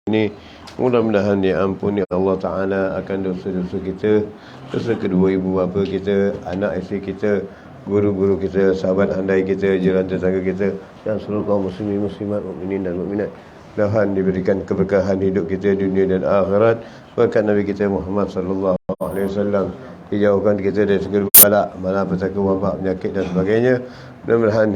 ini. Mudah-mudahan diampuni Allah Ta'ala akan dosa-dosa kita, dosa kedua ibu bapa kita, anak isteri kita, guru-guru kita, sahabat andai kita, jiran tetangga kita, dan seluruh kaum muslimin, muslimat, mukminin dan mukminat. Mudah-mudahan diberikan keberkahan hidup kita dunia dan akhirat. Berkat Nabi kita Muhammad sallallahu alaihi wasallam, dijauhkan kita dari segala balak, malapetaka, wabak, penyakit dan sebagainya. Mudah-mudahan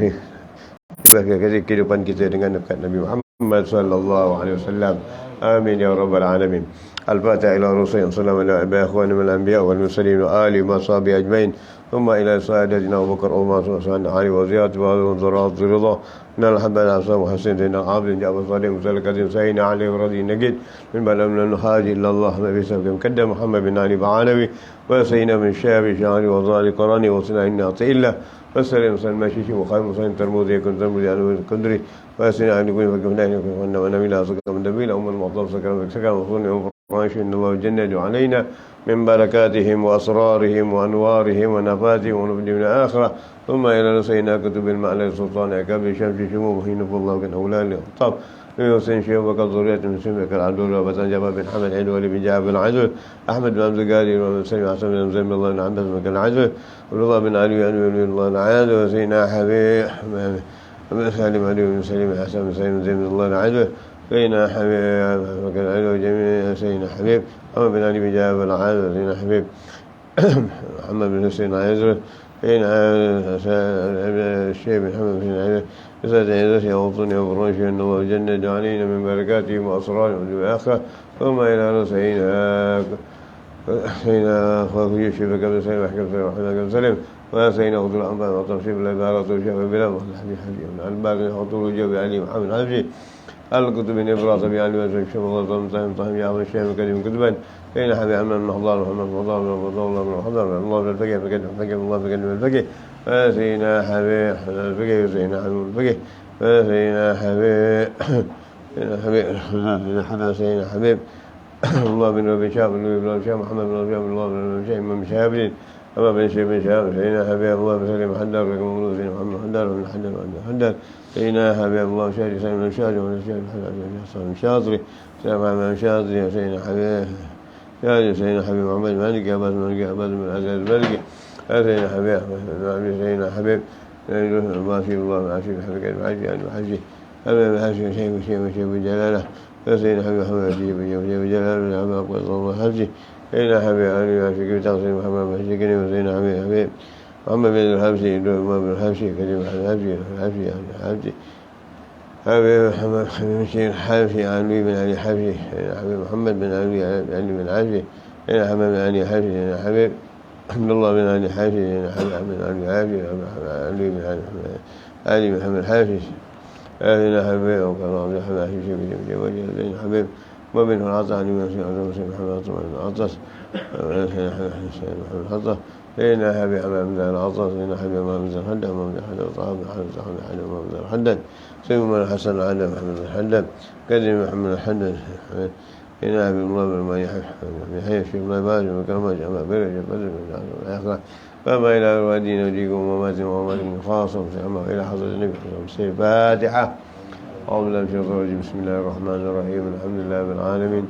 berakhir kehidupan kita dengan dekat Nabi Muhammad sallallahu alaihi wasallam. آمين يا رب العالمين. الفاتحة إلى رسول صلى الله عليه وسلم أخواننا من الأنبياء والمرسلين وآله وصحبه أجمعين ثم إلى سادتنا أبو بكر عمر وعثمان علي وزياد وذرات رضا من الحمد لله وحسين سيدنا عابد جابر صالح مسلكة سيدنا علي ورضي نجد من بلد من النهاج إلا الله نبي سبكم كدم محمد بن علي بعالوي وسيدنا من شاب شعري وظالي قراني وصنع إنا الله وسلم وسلم ماشيشي وخيم وسلم ترموذي كنت ترموذي على الكندري وسلم أن يكون فكفناه وكفنا ونبي لا سكر من دبيل أم المعطب سكر وصولي وفرماش إن الله جنة علينا من بركاتهم وأسرارهم وأنوارهم ونفاتهم ونبدي من الآخرة ثم إلى سيدنا كتب المعلى السلطان عكاب شمس شموم حين الله كان أولاد لأخطاب وحسين شيخ وكل ذرية من سمك العدول وبطن جباب بن حمد عيد ولي بن جعفر بن عزل أحمد بن عبد القادر ومن سلم حسن بن زين الله بن عباس بن العزل ورضا بن علي ولي الله العاد وسيدنا حبيب بن سالم علي بن سليم حسن بن سليم زين الله العزل سيدنا حبيب وكان علي وجميع سيدنا حبيب محمد بن علي بن جعفر العاد وسيدنا حبيب محمد بن حسين عزل سيدنا الشيخ بن حمد بن عزل يسعد عزتي ووطني وفرنش أن الله جنة علينا من بركاتهم وأسرارهم والآخرة ثم إلى سيدنا أخوك يوسف بن سليم وحكم سليم وحكم بن سليم وسيدنا أخذ الأنباء وتنصيب العبارة والشيخ بلا وحدي حدي من الباقي حطول الجو علي محمد حفصي الكتب بن إبراز بأعلى وزن شم الله طهم طهم يا أبو الشيخ كريم كتبا سيدنا حبيب عمنا من محضار محمد محضار من الله من محضار من الله من الفقه فقد فقه الله فقد من الفقه سيدنا حبيب الفقه سيدنا حبيب الفقه سيدنا حبيب سيدنا حبيب الله بن ربي شاب بن ربي شاب محمد بن ربي الله بن ربي شاب من شابين أما بن شيخ بن شاب سيدنا حبيب الله بن سليم حدار لكم الله سيدنا محمد حدار بن حدار حدار سيدنا حبيب الله شاري سيدنا بن شاري ومن شاري حسن شاطري سيدنا محمد شاطري سيدنا حبيب شاري سيدنا حبيب محمد مالك عباس مالك عباس بن عزيز مالك سيدنا حبيب سيدنا حبيب الله في الله عاشي بحبك العاشي عن وحشي حبيب عاشي شيء وشيء وشيء بجلاله سيدنا حبيب محمد عاشي بجلاله من عبد الله حجي سيدنا حبيب علي عاشي كيف تغسل محمد عاشي كريم سيدنا حبيب محمد بن الحبشي بن الحبشي كريم الحبشي الحبشي حبيب محمد بن شيخ الحبشي علي بن علي حبشي حبيب محمد بن علي بن حبشي حبيب بن علي حبشي حبيب عبد الله بن علي حبشي حبيب بن علي حبشي علي بن علي محمد حبشي سيدنا حبيب وكان عبد الحميد حبشي بن وجه سيدنا حبيب ومنه العطاء علي بن محمد عطاس سيدنا محمد عطاس سيدنا حبيب حمد بن العطاس سيدنا حبيب محمد بن حداد محمد بن حداد طه بن حداد محمد بن حداد سيدنا الحسن علي محمد بن حداد كريم محمد بن حداد سيدنا حبيب الله بن ما يحيى في الله بارك وكرمه جمع برج بدر من الآخرة فما إلى الوادي نوديكم وماتم وماتم خاصة وسلامة إلى حضرة النبي صلى فاتحة أعوذ بالله من الشيطان الرجيم بسم الله الرحمن الرحيم الحمد لله رب العالمين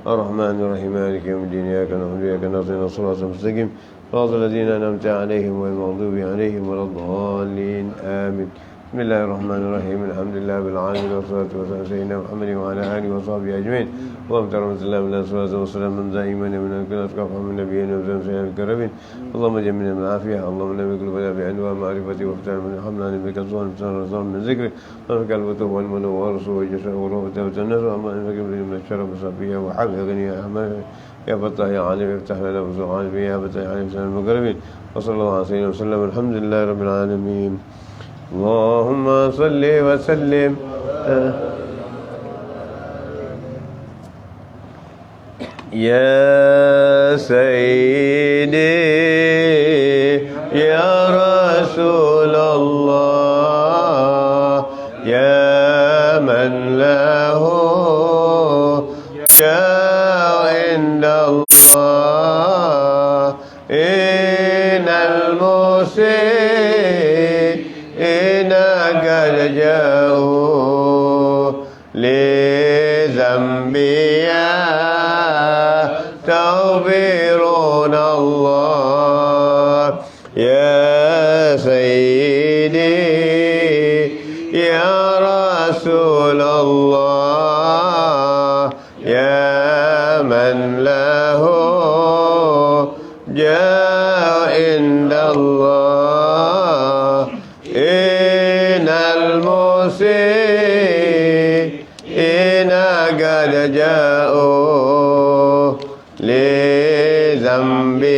الرحمن الرحيم مالك يوم الدين إياك نعبد وإياك نستعين الصراط المستقيم صراط الذين أنعمت عليهم غير المغضوب عليهم ولا الضالين آمين بسم الله الرحمن الرحيم الحمد لله رب العالمين والصلاة والسلام على سيدنا محمد وعلى آله وصحبه أجمعين اللهم ترحمة الله من الصلاة والسلام من دائما من الكل أتقى من نبينا وسلم سيدنا الكرمين اللهم جمعنا من العافية اللهم لم يكن بنا بعنوان معرفتي واختار من حملنا بك الظلم بسان من ذكري نفك الفتوح والمنو والرسول والجسر والروح والنسر اللهم انفك من الشر بصفية وحق غني أحمد يا فتح يا عليم افتح لنا وسبحان يا فتح يا عليم سلام المكرمين وصلى الله عليه وسلم وسلم الحمد لله رب العالمين اللهم صل وسلم يا سيدي يا رسول الله يا من له عند الله إن المسيء قد جاءوا لذنبي يستغفرون الله يا سيدي يا رسول الله يا من له جاء عند الله إن المسيئين قد جاءوا لذنبي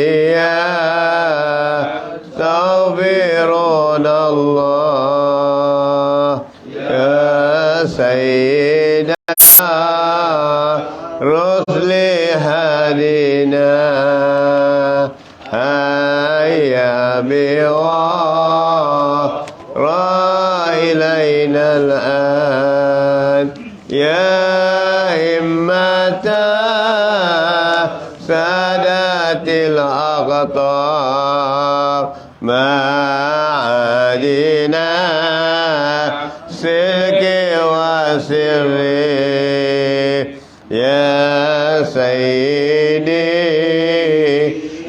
يستغفرون الله يا سيدنا رسل هدينا هيا بغار إلينا الآن يا همة سادات الأقطار ما عادنا سلك وسري يا سيدي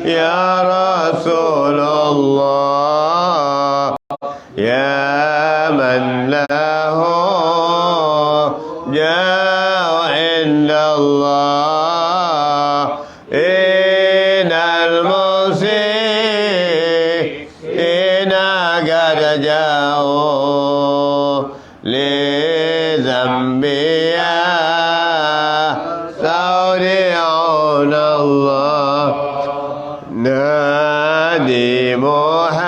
يا رسول الله يا من له جاء عند الله إن المسيئين قد جاءوا لذنبي يستودعون الله نادي محاجز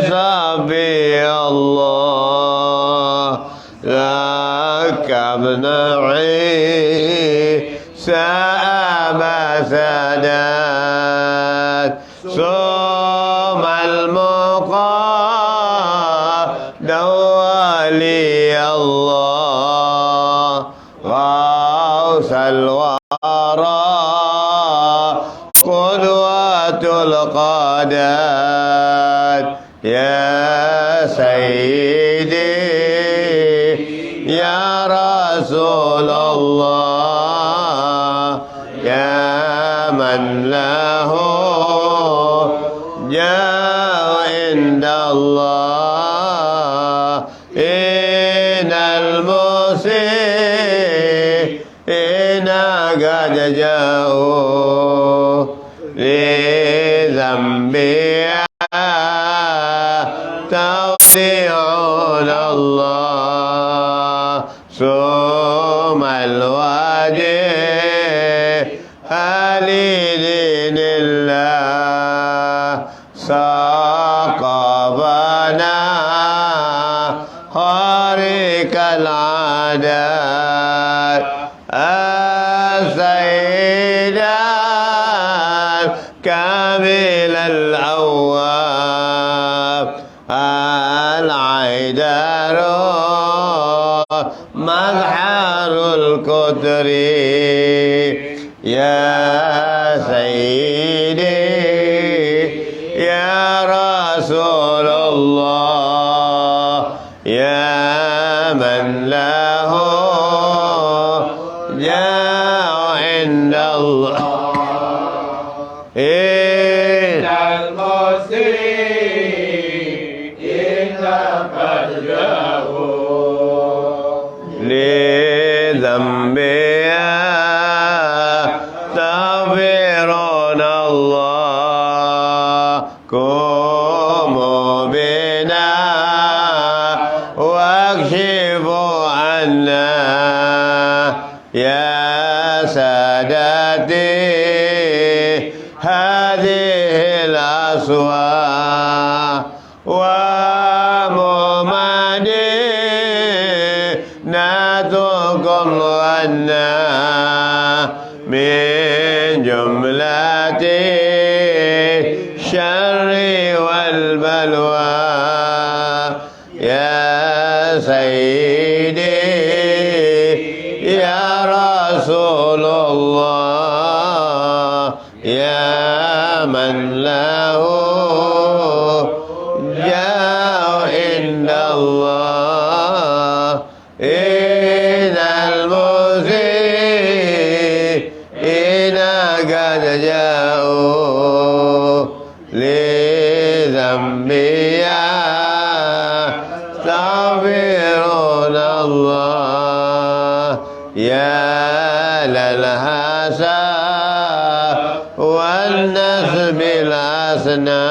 صبي الله لك ابن عيسى أبا سادات صوم المقاد ولي الله غوث الورى قدوة القادات يا سيدي يا رسول الله يا من له جاء عند الله إن المسيئين قد جاءوا لذنبي تودعون الله ثم الوجه لدين الله ساقبنا خارق العادات السيدة كامل الأواب العيدر مظهر القدر يا سيدي يا رسول الله يا من له جاء عند الله إن المسيئين قد جاءوا لذنبي يستغفرون الله قوموا بنا واكشفوا عنا يا سادتي هذه الأصوات وممدينتكم عنا من جملة الشر والبلوى يا سيدي يا رسول الله يا من له جاء عند الله إن يا للهسى والنسب الأسنى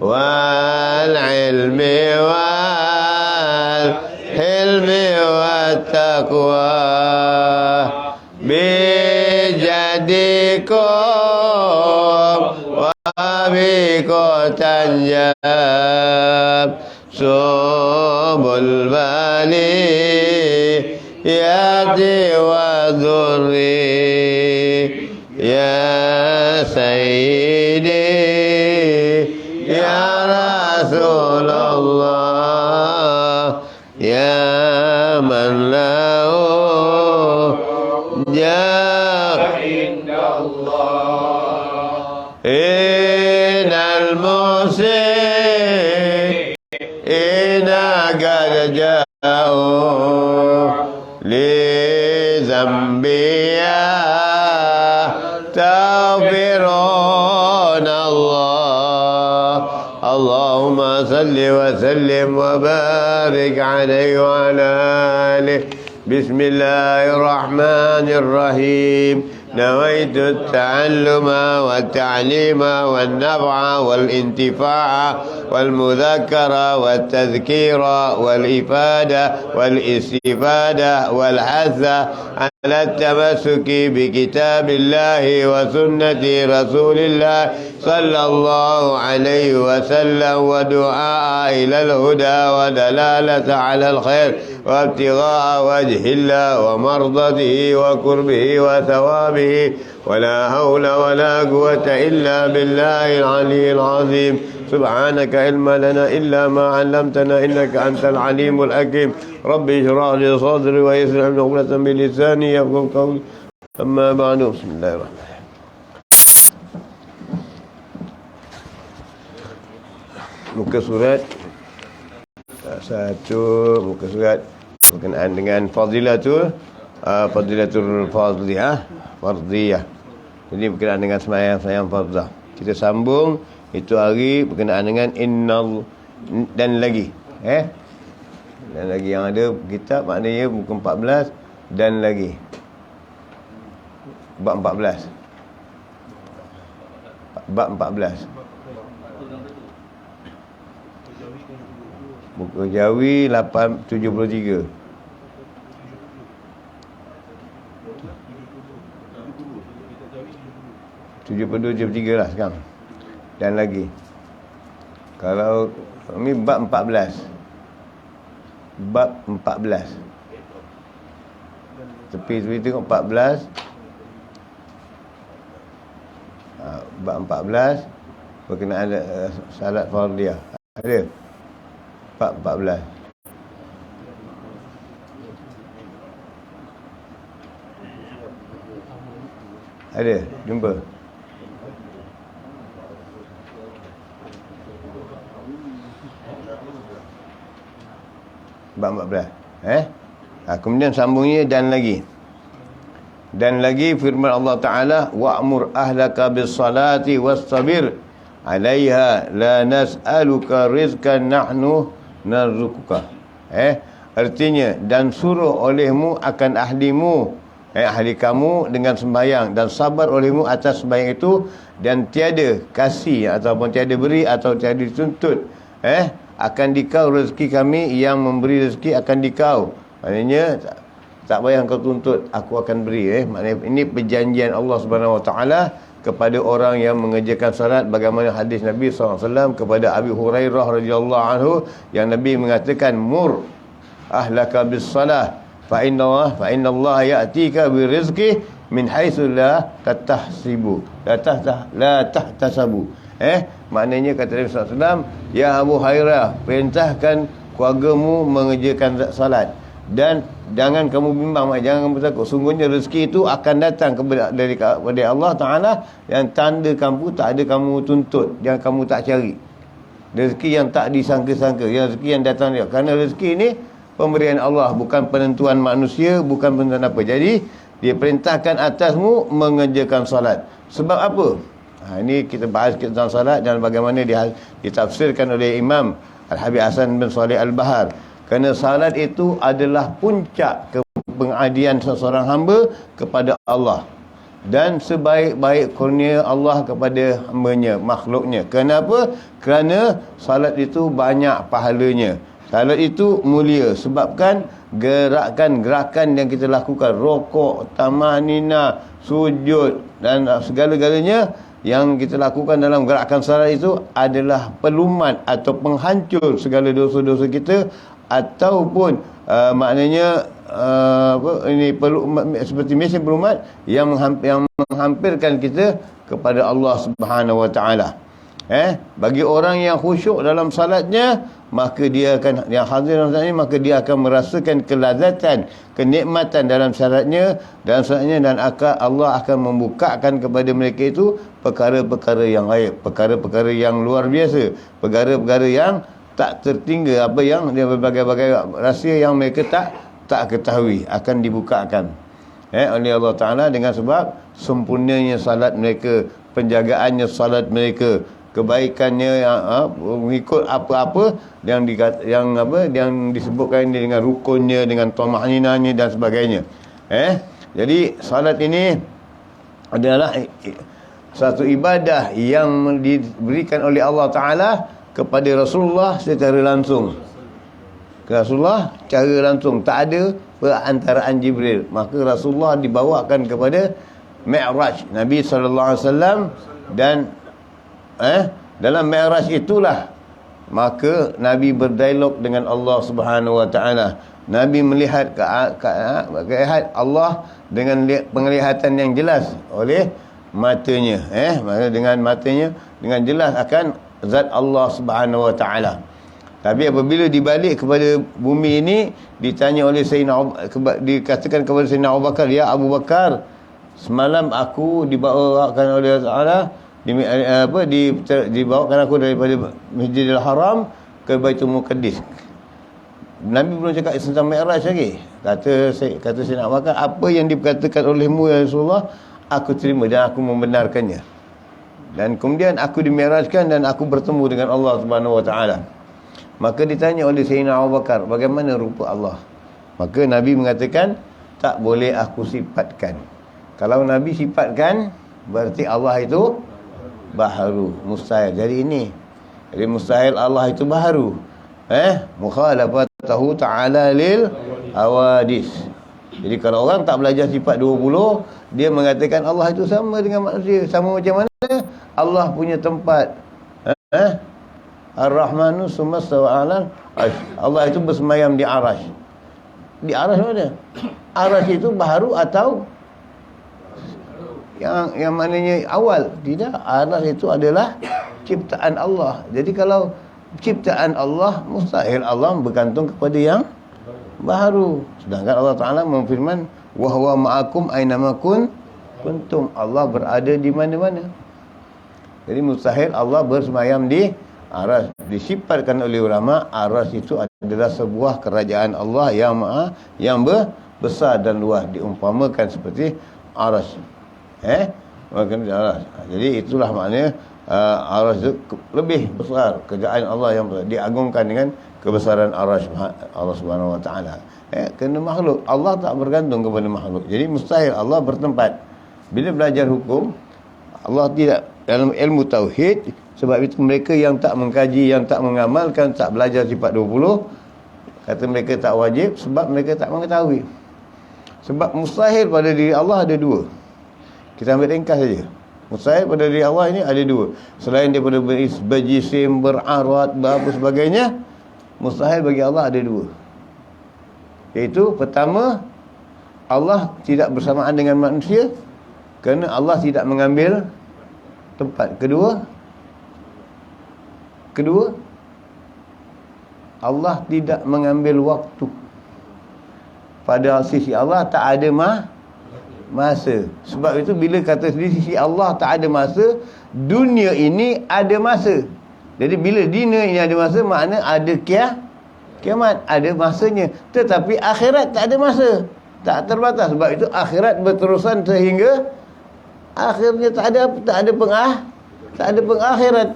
والعلم والحلم والتقوى بجدكم وبكم تنجب سبل البلية وذري يا سيدي يا رسول الله يا من له جاه عند الله إن المسيئين قد جاءوا لذنبي تغفرون الله اللهم صل وسلم وبارك عليه وعلى آله بسم الله الرحمن الرحيم نويت التعلم والتعليم والنفع والانتفاع والمذاكرة والتذكير والإفادة والاستفادة والحث على التمسك بكتاب الله وسنة رسول الله صلى الله عليه وسلم ودعاء إلى الهدى ودلالة على الخير وابتغاء وجه الله ومرضته وقربه وثوابه ولا حول ولا قوة إلا بالله العلي العظيم سبحانك علم لنا إلا ما علمتنا إنك أنت العليم الحكيم ربي اشرح لي صدري ويسر لي عقدة من لساني يفقهوا قولي أما بعد بسم الله الرحمن الرحيم muka surat satu, muka surat berkenaan dengan fadilatul fardiyah. Jadi berkenaan dengan sembahyang fardah. Kita sambung itu hari berkenaan dengan innal dan lagi. Dan lagi yang ada kitab maknanya buku 14 dan lagi. Bab 14. Bab 14. Buku Jawi 873. 72-73 lah sekarang. Dan lagi. Kalau ini bab 14. Bab 14. Tepi tengok 14. Bab 14 berkenaan salat fardiyah. Ada? Bab 14. Ada? Jumpa? Bab 14. Kemudian sambungnya dan lagi. Dan lagi firman Allah Ta'ala wa'mur ahlaka bis salati wastabir 'alaiha la nas'aluka rizqan nahnu narzuquka. Artinya dan suruh olehmu akan ahlimu ahli kamu dengan sembahyang dan sabar olehmu atas sembahyang itu dan tiada kasih ataupun tiada beri atau tiada dituntut akan dikau rezeki kami yang memberi rezeki akan dikau. Maknanya tak payah kau tuntut, aku akan beri. Maknanya ini perjanjian Allah Subhanahu Wa Taala kepada orang yang mengerjakan salat, bagaimana hadis Nabi SAW kepada Abi Hurairah radhiyallahu anhu yang Nabi mengatakan mur ahlaka bis salah fa inna Allah ya'tika bi rizqi min haitsu la tahsibu la tahtasabu. Maknanya kata Nabi SAW, ya Abu Hurairah, perintahkan keluargamu mengerjakan salat dan jangan kamu bimbang, jangan kamu takut. Sungguhnya rezeki itu akan datang daripada Allah Ta'ala yang tanda kamu tak ada kamu tuntut, yang kamu tak cari. Rezeki yang tak disangka-sangka, yang rezeki yang datang dia. Kerana rezeki ini pemberian Allah, bukan penentuan manusia, bukan penentuan apa. Jadi dia perintahkan atasmu mengerjakan salat. Sebab apa? Ini kita bahas tentang salat dan bagaimana ditafsirkan oleh Imam Al-Habib Hasan bin Salih Al-Bahar. Kerana salat itu adalah puncak pengabdian seseorang hamba kepada Allah, dan sebaik-baik kurnia Allah kepada hambanya, makhluknya. Kenapa? Kerana salat itu banyak pahalanya. Salat itu mulia sebabkan gerakan-gerakan yang kita lakukan, rokok, tamanina, sujud dan segala-galanya yang kita lakukan dalam gerakan salat itu adalah pelumat atau penghancur segala dosa-dosa kita, ataupun maknanya seperti mesin pelumat yang menghampirkan kita kepada Allah Subhanahu wa taala. Bagi orang yang khusyuk dalam salatnya, maka dia akan, yang hadir dalam salatnya, maka dia akan merasakan kelazatan, kenikmatan dalam salatnya dan Allah akan membukakan kepada mereka itu perkara-perkara yang gaib, perkara-perkara yang luar biasa, perkara-perkara yang tak tertinggal, apa yang berbagai-bagai rahsia yang mereka tak ketahui akan dibukakan oleh Allah Ta'ala dengan sebab sempurnanya salat mereka, penjagaannya salat mereka, kebaikannya mengikut apa-apa yang disebutkan dengan rukunnya, dengan thama'ninahnya dan sebagainya. Jadi salat ini adalah satu ibadah yang diberikan oleh Allah Ta'ala kepada Rasulullah secara langsung. Rasulullah cara langsung, tak ada perantaraan Jibril. Maka Rasulullah dibawakan kepada Mi'raj Nabi SAW, dan dalam Mi'raj itulah maka Nabi berdialog dengan Allah Subhanahu wa taala. Nabi melihat Allah dengan penglihatan yang jelas oleh matanya, dengan matanya dengan jelas akan zat Allah Subhanahu wa taala. Tapi apabila dibalik kepada bumi ini, ditanya oleh dikatakan kepada Sayyidina Abu Bakar, ya Abu Bakar, semalam aku dibawakan oleh Allah dibawakan aku daripada Masjidil Haram ke Baitul Muqaddis. Nabi belum cakap tentang Mi'raj lagi. Kata Sayyidina Abu Bakar, apa yang diperkatakan olehmu ya Rasulullah, aku terima dan aku membenarkannya. Dan kemudian aku dimi'rajkan dan aku bertemu dengan Allah Subhanahu wa taala. Maka ditanya oleh Sayyidina Abu Bakar, bagaimana rupa Allah? Maka Nabi mengatakan, tak boleh aku sifatkan. Kalau Nabi sifatkan, berarti Allah itu baharu, mustahil. Jadi mustahil Allah itu baharu. Mukhalafatahu ta'ala lil awadis. Jadi kalau orang tak belajar sifat 20, dia mengatakan Allah itu sama dengan manusia. Sama macam mana? Allah punya tempat. Ar-Rahmanu summa stawa 'alal 'arsy. Allah itu bersemayam di arash. Di arash mana? Arash itu baharu atau yang maknanya awal? Tidak, arash itu adalah ciptaan Allah. Jadi kalau ciptaan Allah, mustahil Allah bergantung kepada yang baharu. Sedangkan Allah Ta'ala memfirman, wa huwa ma'akum aynama kuntum. Allah berada di mana-mana. Jadi mustahil Allah bersemayam di arash. Disifatkan oleh ulama, arash itu adalah sebuah kerajaan Allah yang besar dan luas, diumpamakan seperti arash. Jadi itulah maknanya arash itu lebih besar, kerajaan Allah yang diagungkan dengan kebesaran arash Allah Subhanahu wa taala. Kerana makhluk, Allah tak bergantung kepada makhluk. Jadi mustahil Allah bertempat. Bila belajar hukum, Allah tidak dalam ilmu tauhid. Sebab itu mereka yang tak mengkaji, yang tak mengamalkan, tak belajar sifat 20, kata mereka tak wajib sebab mereka tak mengetahui. Sebab mustahil pada diri Allah ada dua. Kita ambil ringkas saja. Mustahil pada diri Allah ini ada dua. Selain daripada berjisim, berarat, apa sebagainya, mustahil bagi Allah ada dua. Iaitu pertama, Allah tidak bersamaan dengan manusia kerana Allah tidak mengambil tempat. Kedua, Allah tidak mengambil waktu. Pada sisi Allah tak ada masa. Sebab itu bila kata di sisi Allah tak ada masa, dunia ini ada masa. Jadi bila dunia ini ada masa, makna ada kiamat, ada masanya. Tetapi akhirat tak ada masa, tak terbatas. Sebab itu akhirat berterusan sehingga akhirnya tak ada pengakhirat.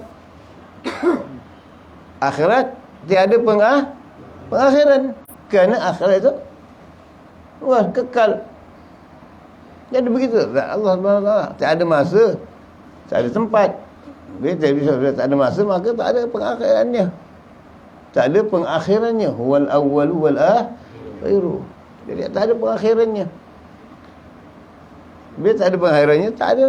Akhirat tiada pengakhiran. Kerana akhirat itu Wah, kekal. Jadi begitu. Allah SWT tak ada masa, tak ada tempat. Bila tak ada masa, maka tak ada pengakhirannya. Tak ada pengakhirannya. Huwal awwalu wal akhiru. Jadi tak ada pengakhirannya. Bila tak ada pengakhirannya, tak ada.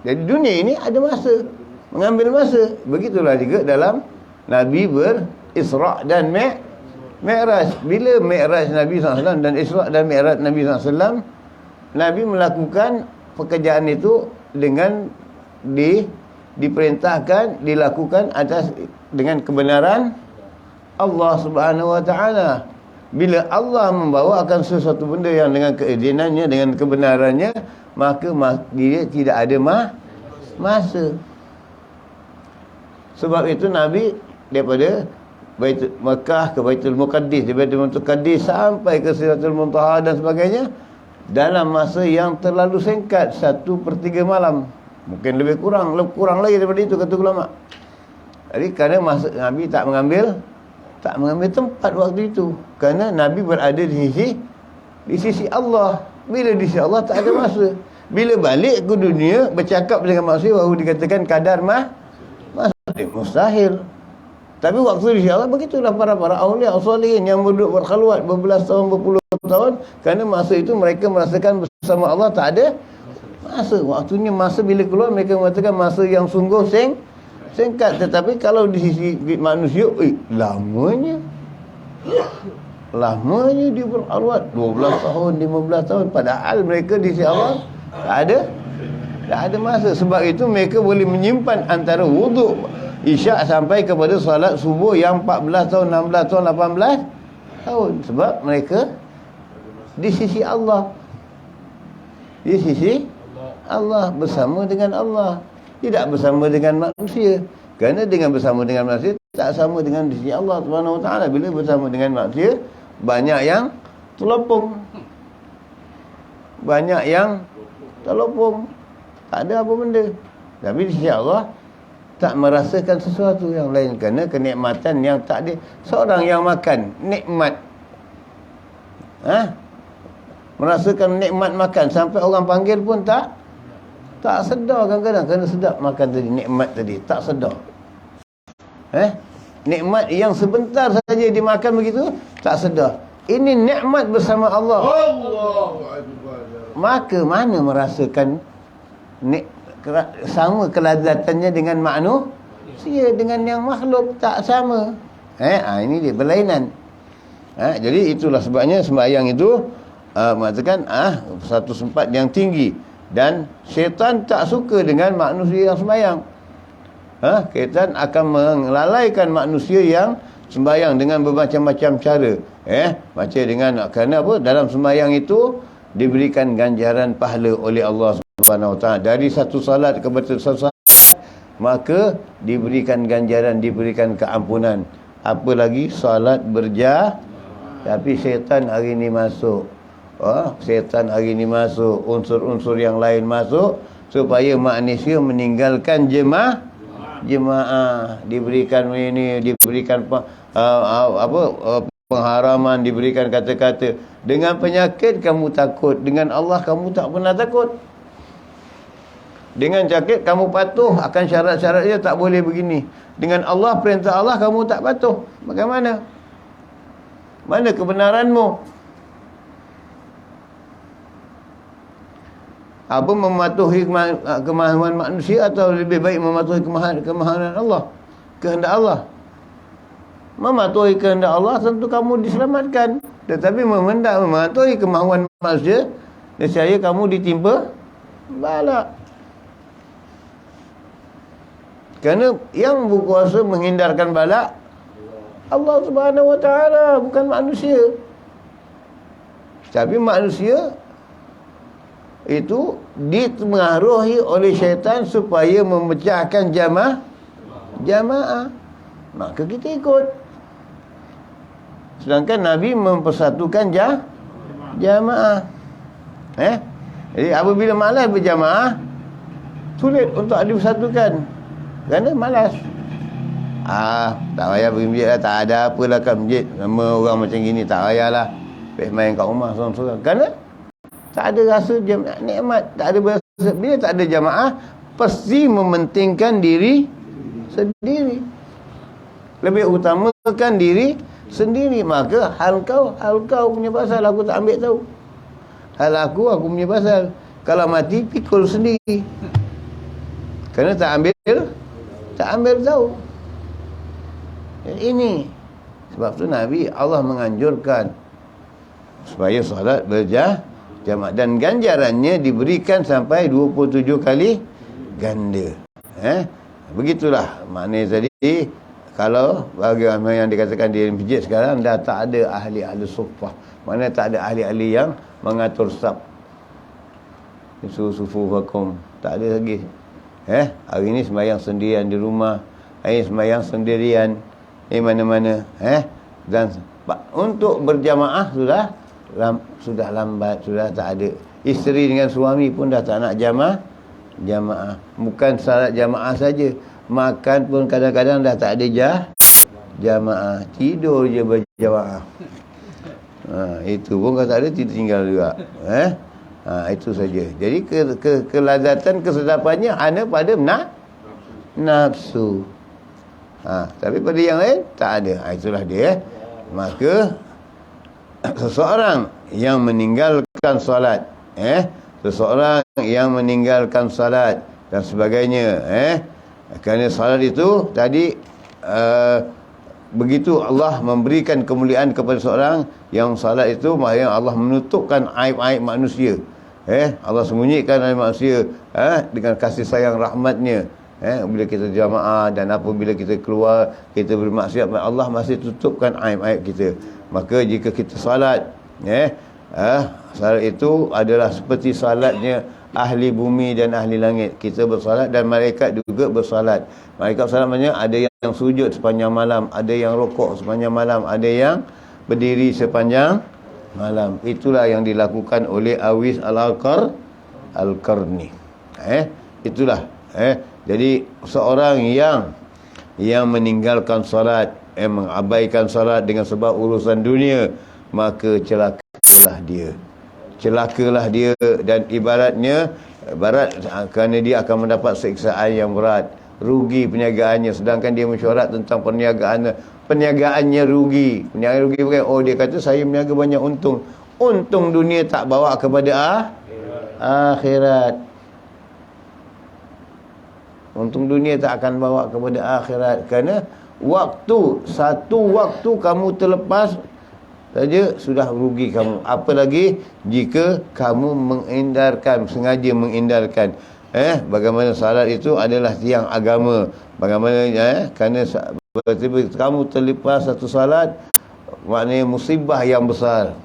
Jadi dunia ini ada masa, mengambil masa. Begitulah juga dalam Nabi berisra' dan Mi'raj. Bila Mi'raj Nabi SAW dan Isra' dan Mi'raj Nabi SAW, Nabi melakukan pekerjaan itu dengan diperintahkan, dilakukan atas dengan kebenaran Allah Subhanahu Wa Taala. Bila Allah membawakan sesuatu benda yang dengan keizinannya, dengan kebenarannya, maka dia tidak ada masa. Sebab itu Nabi daripada Mekah ke Baitul Muqaddis, dari Baitul Muqaddis sampai ke Sidratul Muntaha dan sebagainya dalam masa yang terlalu singkat, 1/3 malam. Mungkin lebih kurang lagi daripada itu, kata ulama. Jadi kerana masa Nabi tak mengambil tempat waktu itu, kerana Nabi berada di sisi Allah. Bila di sisi Allah tak ada masa. Bila balik ke dunia bercakap dengan manusia, baru dikatakan kadar mustahil. Tapi waktu di sisi Allah, begitulah para awliya salihin yang duduk berkhalwat berbelas tahun, berpuluh tahun, kerana masa itu mereka merasakan bersama Allah tak ada masa. Waktunya masa bila keluar, mereka mengatakan masa yang sungguh singkat. Tetapi kalau di sisi manusia, lamanya dia berkhalwat 12 tahun, 15 tahun. Padahal mereka di sisi Allah tak ada masa. Sebab itu mereka boleh menyimpan antara wuduk Isyak sampai kepada salat subuh yang 14 tahun, 16 tahun, 18 tahun. Sebab mereka di sisi Allah. Di sisi Allah, bersama dengan Allah. Tidak bersama dengan manusia. Kerana dengan bersama dengan manusia tak sama dengan di sisi Allah Subhanahu Wa Taala. Bila bersama dengan manusia, banyak yang terlopong. Tak ada apa benda. Tapi di sisi Allah tak merasakan sesuatu yang lain, kerana kenikmatan yang tak ada. Seorang yang makan nikmat, merasakan nikmat makan, sampai orang panggil pun tak sedar kadang-kadang, kerana sedap makan tadi, nikmat tadi, tak sedar. Nikmat yang sebentar saja dimakan begitu, tak sedar. Ini nikmat bersama Allah. Maka mana merasakan sama kelazatannya dengan manusia, dengan yang makhluk tak sama. Ini dia berlainan. Jadi itulah sebabnya sembahyang itu mengatakan satu tempat yang tinggi, dan syaitan tak suka dengan manusia yang sembahyang. Syaitan akan melalaikan manusia yang sembahyang dengan bermacam-macam cara. Macam dengan kerana apa? Dalam sembahyang itu diberikan ganjaran pahala oleh Allah Subhanahu Wa Taala. Dari satu salat kepada satu salat, maka diberikan ganjaran, diberikan keampunan. Apa lagi salat tapi syaitan hari ini masuk. Syaitan hari ini masuk, unsur-unsur yang lain masuk, supaya manusia meninggalkan jemaah, diberikan ini, diberikan pengharaman, diberikan kata-kata. Dengan penyakit kamu takut, dengan Allah kamu tak pernah takut. Dengan sakit kamu patuh akan syarat-syaratnya, tak boleh begini. Dengan Allah, perintah Allah kamu tak patuh. Bagaimana? Mana kebenaranmu? Apa mematuhi kemahaman manusia, atau lebih baik mematuhi kemahaman Allah, kehendak Allah? Mematuhi kehendak Allah tentu kamu diselamatkan. Tetapi mematuhi kemahuan manusia, nescaya kamu ditimpa bala. Kerana yang berkuasa menghindarkan bala Allah Subhanahu Wa Taala, bukan manusia. Tapi manusia itu dipengaruhi oleh syaitan supaya memecahkan jamaah. Maka kita ikut. Sedangkan Nabi mempersatukan jamaah. Jadi apabila malas berjamaah, sulit untuk dipersatukan. Kerana malas. Tak payah pergi masjid lah, tak ada apalah kat masjid, nama orang macam gini, tak payahlah. main kat rumah seorang-seorang. Kerana tak ada rasa nikmat, tak ada rasa. Bila tak ada jamaah, pasti mementingkan diri sendiri, lebih utamakan diri sendiri. Maka hal kau punya pasal, aku tak ambil tahu. Hal aku punya pasal. Kalau mati, pikul sendiri. Kerana tak ambil tahu. Ini sebab tu Nabi Allah menganjurkan supaya solat berjamaah, dan ganjarannya diberikan sampai 27 kali ganda. Begitulah maknanya tadi. Kalau bagaimana yang dikatakan di masjid sekarang, dah tak ada ahli-ahli suffah. Maknanya tak ada ahli-ahli yang mengatur saf. Sufufakum. Tak ada lagi. Hari ini sembahyang sendirian di rumah. Hari ini sembahyang sendirian mana-mana. Dan untuk berjamaah sudah lambat, sudah tak ada. Isteri dengan suami pun dah tak nak jamaah. Bukan salat jamaah saja, makan pun kadang-kadang dah tak ada jamaah. Tidur je berjamaah. Itu pun kalau tak ada, tinggal juga. Itu saja. Jadi kelazatan, kesedapannya hanya pada nafsu. Tapi pada yang lain tak ada. Itulah dia. Maka seseorang yang meninggalkan solat, seseorang yang meninggalkan salat dan sebagainya, kerana salat itu tadi begitu Allah memberikan kemuliaan kepada seorang yang salat itu, maknanya Allah menutupkan aib-aib manusia. Allah sembunyikan aib manusia dengan kasih sayang rahmatnya. Bila kita jamaah dan apabila kita keluar, kita bermaksiat, Allah masih tutupkan aib-aib kita. Maka jika kita salat, salat itu adalah seperti salatnya ahli bumi dan ahli langit. Kita bersalat dan malaikat juga bersalat. Malaikat bersalat maknanya ada yang sujud sepanjang malam, ada yang rokok sepanjang malam, ada yang berdiri sepanjang malam. Itulah yang dilakukan oleh Awis Al-Qarni. Itulah. Jadi seorang yang meninggalkan salat, mengabaikan salat dengan sebab urusan dunia, maka celakalah dia. Dan ibarat kerana dia akan mendapat siksaan yang berat, rugi perniagaannya. Sedangkan dia mesyuarat tentang perniagaannya rugi. Perniagaan rugi bukan, dia kata saya meniaga banyak untung dunia tak bawa kepada akhirat. Untung dunia tak akan bawa kepada akhirat. Kerana satu waktu kamu terlepas saja sudah rugi kamu. Apalagi jika kamu sengaja menghindarkan. Bagaimana salat itu adalah tiang agama. Bagaimana kerana kamu terlepas satu salat, maknanya musibah yang besar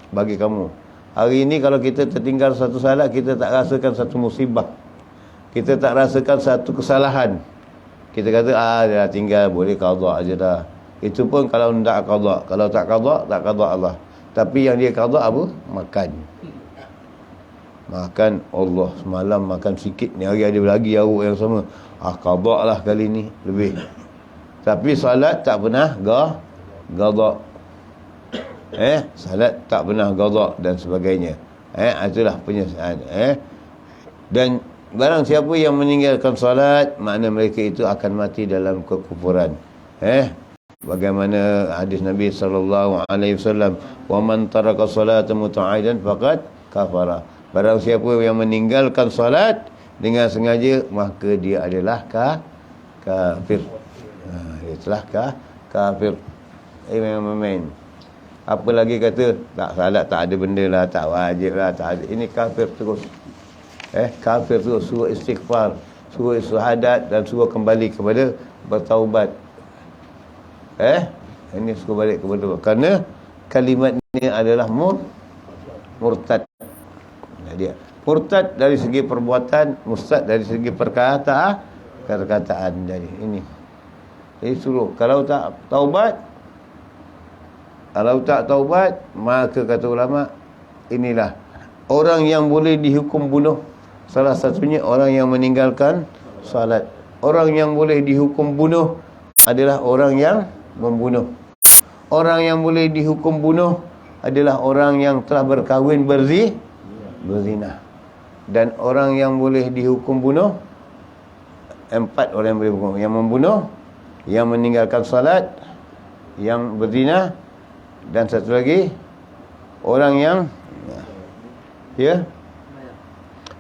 bagi kamu. Hari ini kalau kita tertinggal satu salat, kita tak rasakan satu musibah, kita tak rasakan satu kesalahan. Kita kata dah tinggal, boleh qada aja dah. Itu pun kalau tak qada. Kalau tak qada Allah. Tapi yang dia qada apa? Makan Allah semalam makan sikit, ni hari ada lagi yaruk yang sama. Qada lah kali ni lebih. Tapi salat tak pernah qada. Salat tak pernah qada dan sebagainya. Itulah penyesalan. Dan barang siapa yang meninggalkan salat, makna mereka itu akan mati dalam kekufuran. Bagaimana hadis Nabi sallallahu alaihi wasallam, "Wa man taraka salata muta'aidan faqad kafara." Barang siapa yang meninggalkan salat dengan sengaja, maka dia adalah kafir. Dia telah kafir. Main. Apa lagi kata tak salat, tak ada benda lah, tak wajib lah, tak ada. Ini kafir terus. Kafir tu suruh istighfar, suruh syahadat dan suruh kembali kepada bertaubat. Ini suruh balik kepada, kerana kalimat ini adalah murtad. Dia murtad dari segi perbuatan, murtad dari segi perkataan. Jadi ini. Jadi suruh, kalau tak taubat, maka kata ulama, inilah orang yang boleh dihukum bunuh. Salah satunya orang yang meninggalkan salat. Orang yang boleh dihukum bunuh adalah orang yang membunuh. Orang yang boleh dihukum bunuh adalah orang yang telah berkahwin berzina. Dan orang yang boleh dihukum bunuh, 4 orang yang boleh dihukum: yang membunuh, yang meninggalkan salat, yang berzina, dan satu lagi orang yang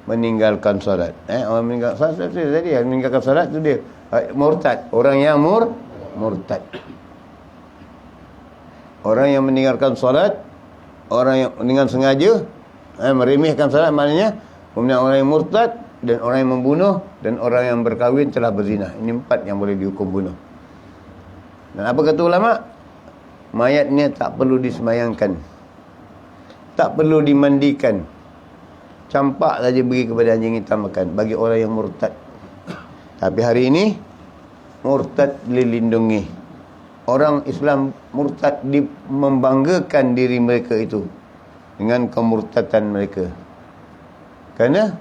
meninggalkan salat. Orang meninggalkan salat tadi, yang meninggalkan salat tu dia murtad. Orang yang murtad. Orang yang meninggalkan salat, orang yang dengan sengaja meremehkan salat, maknanya kemudian orang yang murtad, dan orang yang membunuh, dan orang yang berkahwin telah berzina. Ini 4 yang boleh dihukum bunuh. Dan apa kata ulama? Mayatnya tak perlu disemayangkan, tak perlu dimandikan, campak saja beri kepada anjing hitam makan, bagi orang yang murtad. Tapi hari ini murtad dilindungi. Orang Islam murtad membanggakan diri mereka itu dengan kemurtadan mereka. Kerana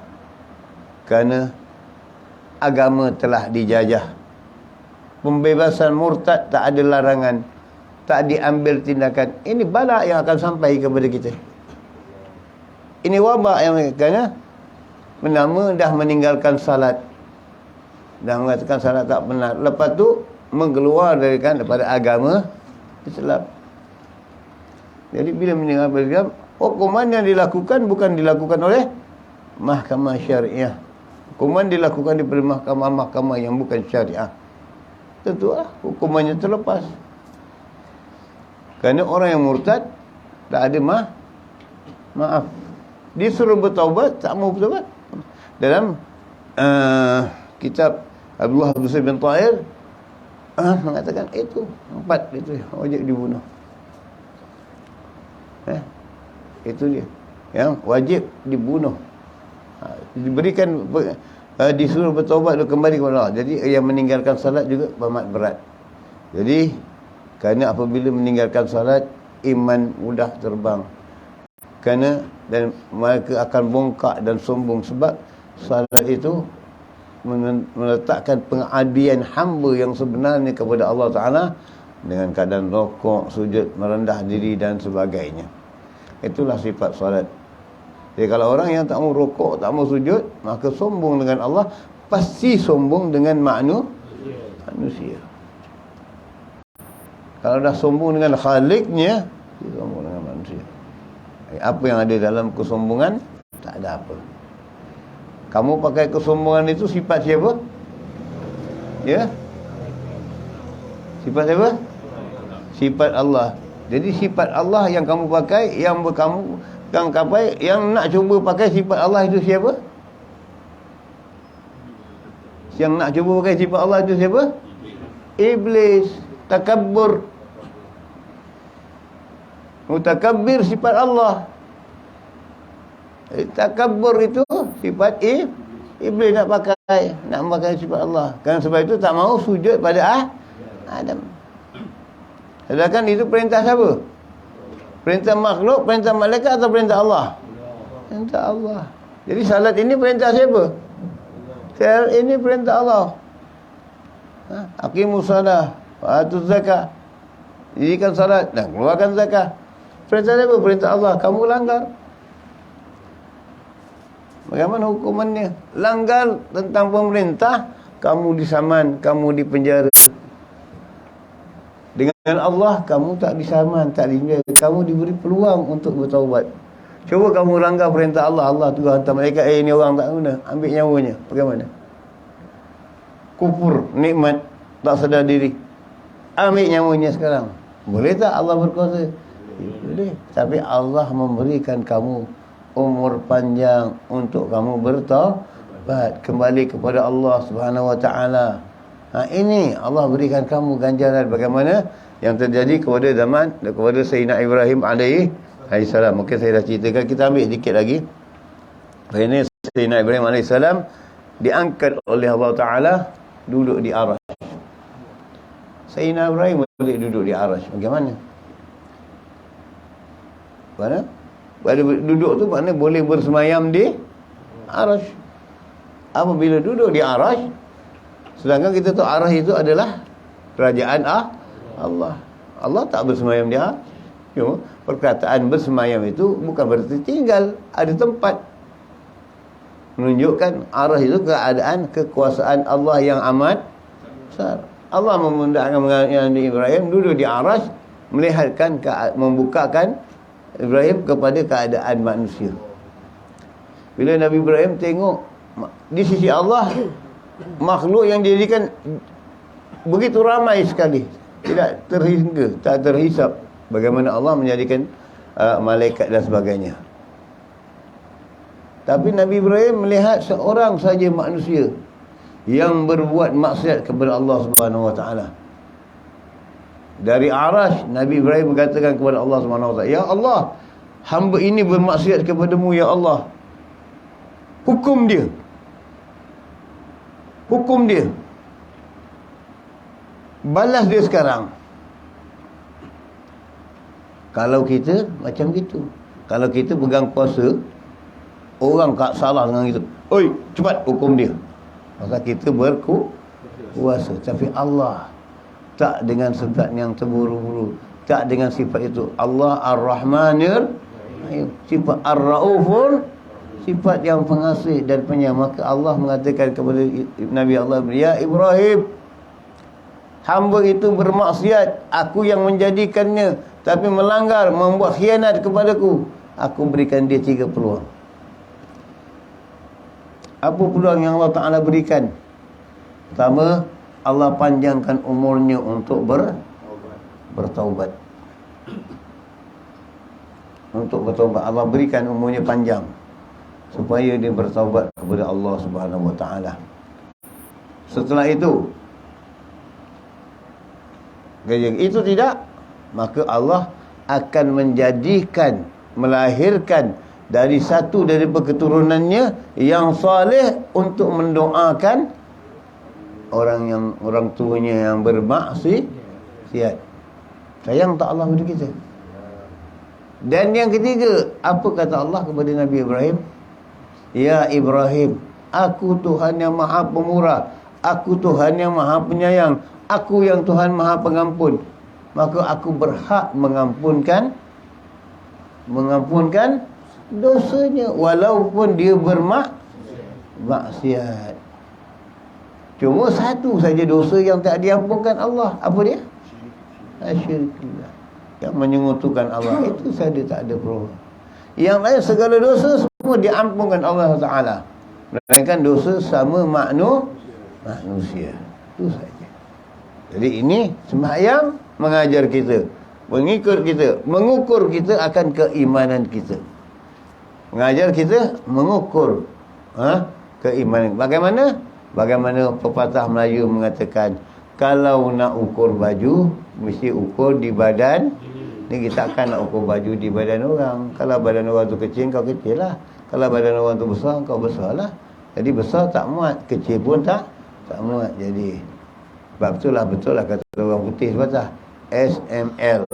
agama telah dijajah. Pembebasan murtad tak ada larangan, tak diambil tindakan. Ini bala yang akan sampai kepada kita. Ini wabak yang kerana pertama dah meninggalkan salat, dah mengatakan salat tak benar, lepas tu daripada agama Islam. Jadi bila meninggalkan Islam, hukuman yang dilakukan bukan dilakukan oleh mahkamah syariah. Hukuman dilakukan daripada mahkamah-mahkamah yang bukan syariah. Tentulah hukumannya terlepas. Kerana orang yang murtad tak ada maaf. Disuruh bertaubat, tak mau bertaubat. Dalam kitab Abdullah bin Tahir mengatakan itu 4 itu wajib dibunuh. Itu dia yang wajib dibunuh. Diberikan disuruh bertaubat dan kembali kepada Allah. Jadi yang meninggalkan salat juga amat berat. Jadi kerana apabila meninggalkan salat, iman mudah terbang. Kerana dan mereka akan bongkak dan sombong, sebab salat itu meletakkan pengabdian hamba yang sebenarnya kepada Allah Ta'ala dengan keadaan rokok, sujud, merendah diri dan sebagainya. Itulah sifat salat. Jadi kalau orang yang tak mau rokok, tak mau sujud, maka sombong dengan Allah, pasti sombong dengan manusia. Kalau dah sombong dengan Khaliknya, dia sombong dengan manusia. Apa yang ada dalam kesombongan? Tak ada apa. Kamu pakai kesombongan itu sifat siapa? Ya? Sifat siapa? Sifat Allah. Jadi sifat Allah yang kamu pakai, yang nak cuba pakai sifat Allah itu siapa? Yang nak cuba pakai sifat Allah itu siapa? Iblis. Takabbur. Mutakabbir sifat Allah. Takabbur itu sifat iblis nak pakai sifat Allah. Kerana sebab itu tak mau sujud pada Adam. Sedangkan itu perintah siapa? Perintah makhluk, perintah malaikat atau perintah Allah? Perintah Allah. Jadi salat ini perintah siapa? Salat ini perintah Allah. Aqimus salah wa atuz zakah. Dirikan salat dan keluarkan zakah. Perintah siapa? Perintah Allah. Kamu langgar. Bagaimana hukumannya? Langgar tentang pemerintah, kamu disaman, kamu dipenjara. Dengan Allah, kamu tak disaman, tak dipenjara. Kamu diberi peluang untuk bertaubat. Cuba kamu langgar perintah Allah. Allah tu hantar malaikat, ini orang tak guna, ambil nyawanya. Bagaimana? Kufur, nikmat, tak sedar diri. Ambil nyawanya sekarang. Boleh tak Allah berkuasa? Boleh. Tapi Allah memberikan kamu umur panjang untuk kamu bertaubat, kembali kepada Allah Subhanahu wa taala. Ini Allah berikan kamu ganjaran bagaimana yang terjadi kepada Sayyidina Ibrahim alaihi salam. Mungkin saya dah ceritakan, kita ambil sedikit lagi. Ini Sayyidina Ibrahim alaihi salam diangkat oleh Allah Taala duduk di Arash. Sayyidina Ibrahim boleh duduk di Arash. Bagaimana? Mana? Pada duduk tu maknanya boleh bersemayam di Arash. Apabila duduk di Arash, sedangkan kita tahu Arash itu adalah kerajaan Allah. Allah tak bersemayam di Arash. perkataan bersemayam itu bukan berarti tinggal, ada tempat. Menunjukkan arah itu keadaan kekuasaan Allah yang amat besar. Allah memudahkan Nabi Ibrahim duduk di Arash, melihatkan, membukakan Ibrahim kepada keadaan manusia. Bila Nabi Ibrahim tengok di sisi Allah, makhluk yang dijadikan begitu ramai sekali, tidak terhingga, tak terhisap, bagaimana Allah menjadikan malaikat dan sebagainya. Tapi Nabi Ibrahim melihat seorang saja manusia yang berbuat maksiat kepada Allah Subhanahu Wa Taala. Dari Arash, Nabi Ibrahim mengatakan kepada Allah Subhanahu Wa Taala, "Ya Allah, hamba ini bermaksiat kepadamu, ya Allah. Hukum dia. Hukum dia. Balas dia sekarang." Kalau kita macam gitu, kalau kita pegang kuasa, orang tak salah dengan kita, oi, cepat hukum dia, maka kita berkuasa. Tapi Allah tak dengan sifat yang terburu-buru, tak dengan sifat itu. Allah Ar-Rahmanir, sifat Ar-Raufur, sifat yang pengasih dan penyayang. Maka Allah mengatakan kepada Nabi Allah, "Ya Ibrahim, hamba itu bermaksiat, aku yang menjadikannya, tapi melanggar, membuat khianat kepadaku. Aku berikan dia 3 peluang." Apa peluang yang Allah Ta'ala berikan? Pertama, Allah panjangkan umurnya untuk bertaubat. Untuk bertaubat, Allah berikan umurnya panjang supaya dia bertaubat kepada Allah Subhanahu Wa Ta'ala. Setelah itu tidak, maka Allah akan menjadikan, melahirkan dari satu dari keturunannya yang soleh untuk mendoakan orang tuanya yang bermaksiat. Sayang tak Allah pada kita. Dan yang ketiga, apa kata Allah kepada Nabi Ibrahim? "Ya Ibrahim, aku Tuhan yang Maha Pemurah, aku Tuhan yang Maha Penyayang, aku yang Tuhan Maha Pengampun. Maka aku berhak mengampunkan dosanya walaupun dia bermaksiat." Cuma satu saja dosa yang tak diampunkan Allah. Apa dia? Asyirkullah, yang menyekutukan Allah. Itu saja tak ada problem. Yang lain segala dosa semua diampunkan Allah Ta'ala, melainkan dosa sama manusia. Itu saja. Jadi ini sembahyang mengajar kita, mengukur kita akan keimanan kita. Mengajar kita mengukur keimanan. Bagaimana pepatah Melayu mengatakan, kalau nak ukur baju mesti ukur di badan. Ni kita akan nak ukur baju di badan orang. Kalau badan orang tu kecil, kau kecil lah. Kalau badan orang tu besar, kau besar lah. Jadi besar tak muat, kecil pun tak muat. Jadi betul lah kata orang putih sepatah, SML.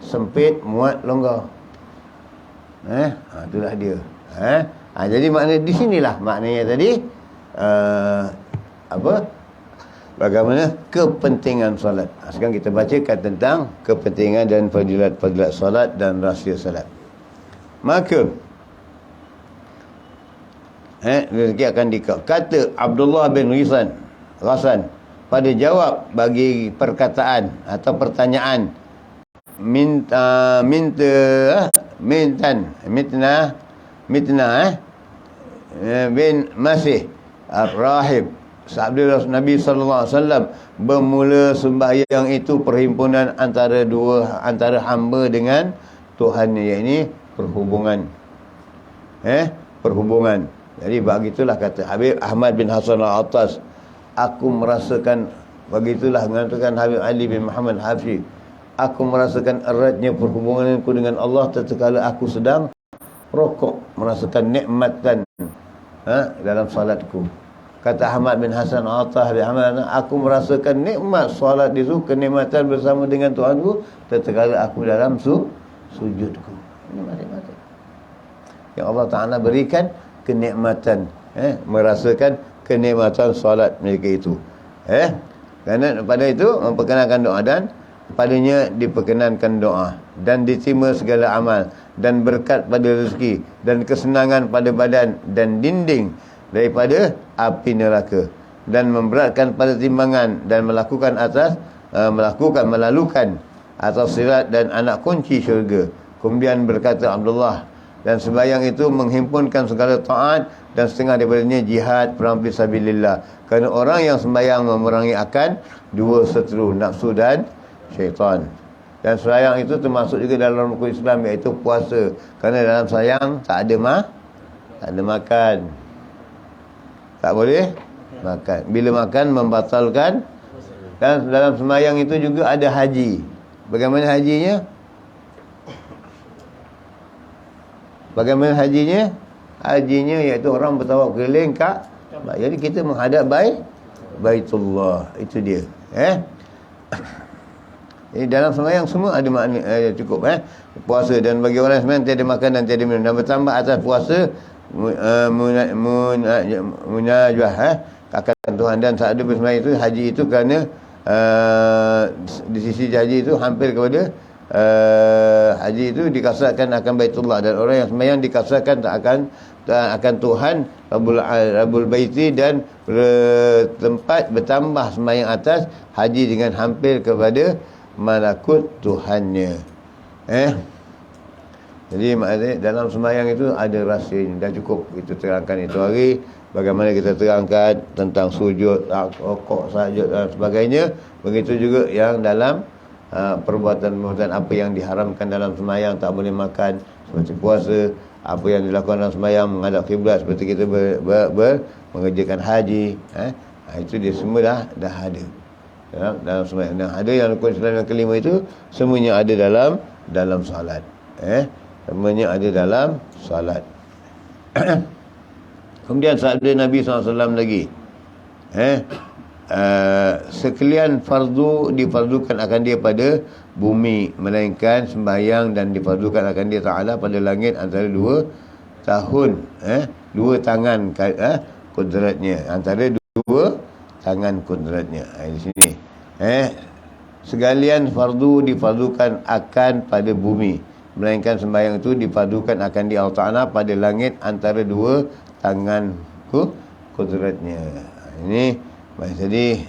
Sempit, muat, longgar. Itulah dia. Jadi makna di sinilah maknanya tadi bagaimana kepentingan solat. Sekarang kita bacakan tentang kepentingan dan fadilat solat dan rahsia solat. Maka akan kata Abdullah bin Ghasan pada jawab bagi perkataan atau pertanyaan mitna bin Masih Ar-Rahib. Sabda Nabi sallallahu alaihi wasallam, bermula sembahyang itu perhimpunan antara hamba dengan Tuhannya, yakni perhubungan. Perhubungan. Jadi begitulah kata Habib Ahmad bin Hasan Al-Attas, aku merasakan, begitulah mengatakan Habib Ali bin Muhammad Hafiz, aku merasakan eratnya perhubunganku dengan Allah tatkala aku sedang rokok, merasakan nikmatan dalam salatku. Kata Ahmad bin Hasan Al-Attas, aku merasakan nikmat salat itu, kenikmatan bersama dengan Tuhanku tatkala aku dalam sujudku. Ini mati-mati yang Allah Ta'ala berikan kenikmatan, merasakan kenikmatan salat mereka itu. Kerana pada itu memperkenankan doa dan padanya diperkenankan doa. dan diterima segala amal, dan berkat pada rezeki, dan kesenangan pada badan, dan dinding daripada api neraka, dan memberatkan pada timbangan, dan melalukan atas sirat dan anak kunci syurga. Kemudian berkata Abdullah, dan sembahyang itu menghimpunkan segala taat, dan setengah daripadanya jihad perang fisabilillah. Kerana orang yang sembahyang memerangi akan dua seteru, nafsu dan syaitan. Dan sembahyang itu termasuk juga dalam rukun Islam, iaitu puasa. Kerana dalam sembahyang tak ada makan. Tak boleh makan. Bila makan membatalkan. Dan dalam sembahyang itu juga ada haji. Bagaimana hajinya? Hajinya iaitu orang bertawaf keliling Kaabah. Jadi kita menghadap Baitullah. Itu dia. Jadi dalam sembahyang semua ada makna cukup. Puasa, dan bagi orang sembahyang tiada makan dan tiada minum, dan bertambah atas puasa munajah akan Tuhan. Dan saat dia bersembahyang itu, haji itu kerana di sisi haji itu hampir kepada haji itu dikasarkan akan Baitullah, dan orang yang sembahyang dikasarkan akan Tuhan Rabbul Baiti, dan tempat bertambah sembahyang atas haji dengan hampir kepada malakut Tuhannya. Jadi maknanya dalam sembahyang itu ada rahsianya. Dah cukup kita terangkan itu hari. Bagaimana kita terangkan tentang sujud, rukuk, sajud dan sebagainya. Begitu juga yang dalam perbuatan-perbuatan apa yang diharamkan dalam sembahyang, tak boleh makan seperti puasa, apa yang dilakukan dalam sembahyang menghadap kiblat seperti kita mengerjakan haji. Itu dia semua dah ada dalam sembahyang. Dan ada yang rukun Islam yang kelima itu semuanya ada dalam solat. Semuanya ada dalam solat. Kemudian sabda Nabi SAW lagi, sekalian fardu difardukan akan dia pada bumi, melainkan sembahyang dan difardukan akan dia Ta'ala pada langit antara dua tangan kudratnya, antara dua tangan kudratnya. Di sini sekalian fardu difardukan akan pada bumi, melainkan sembahyang itu difardukan akan dia Ta'ala pada langit antara dua tangan kudratnya. Ini jadi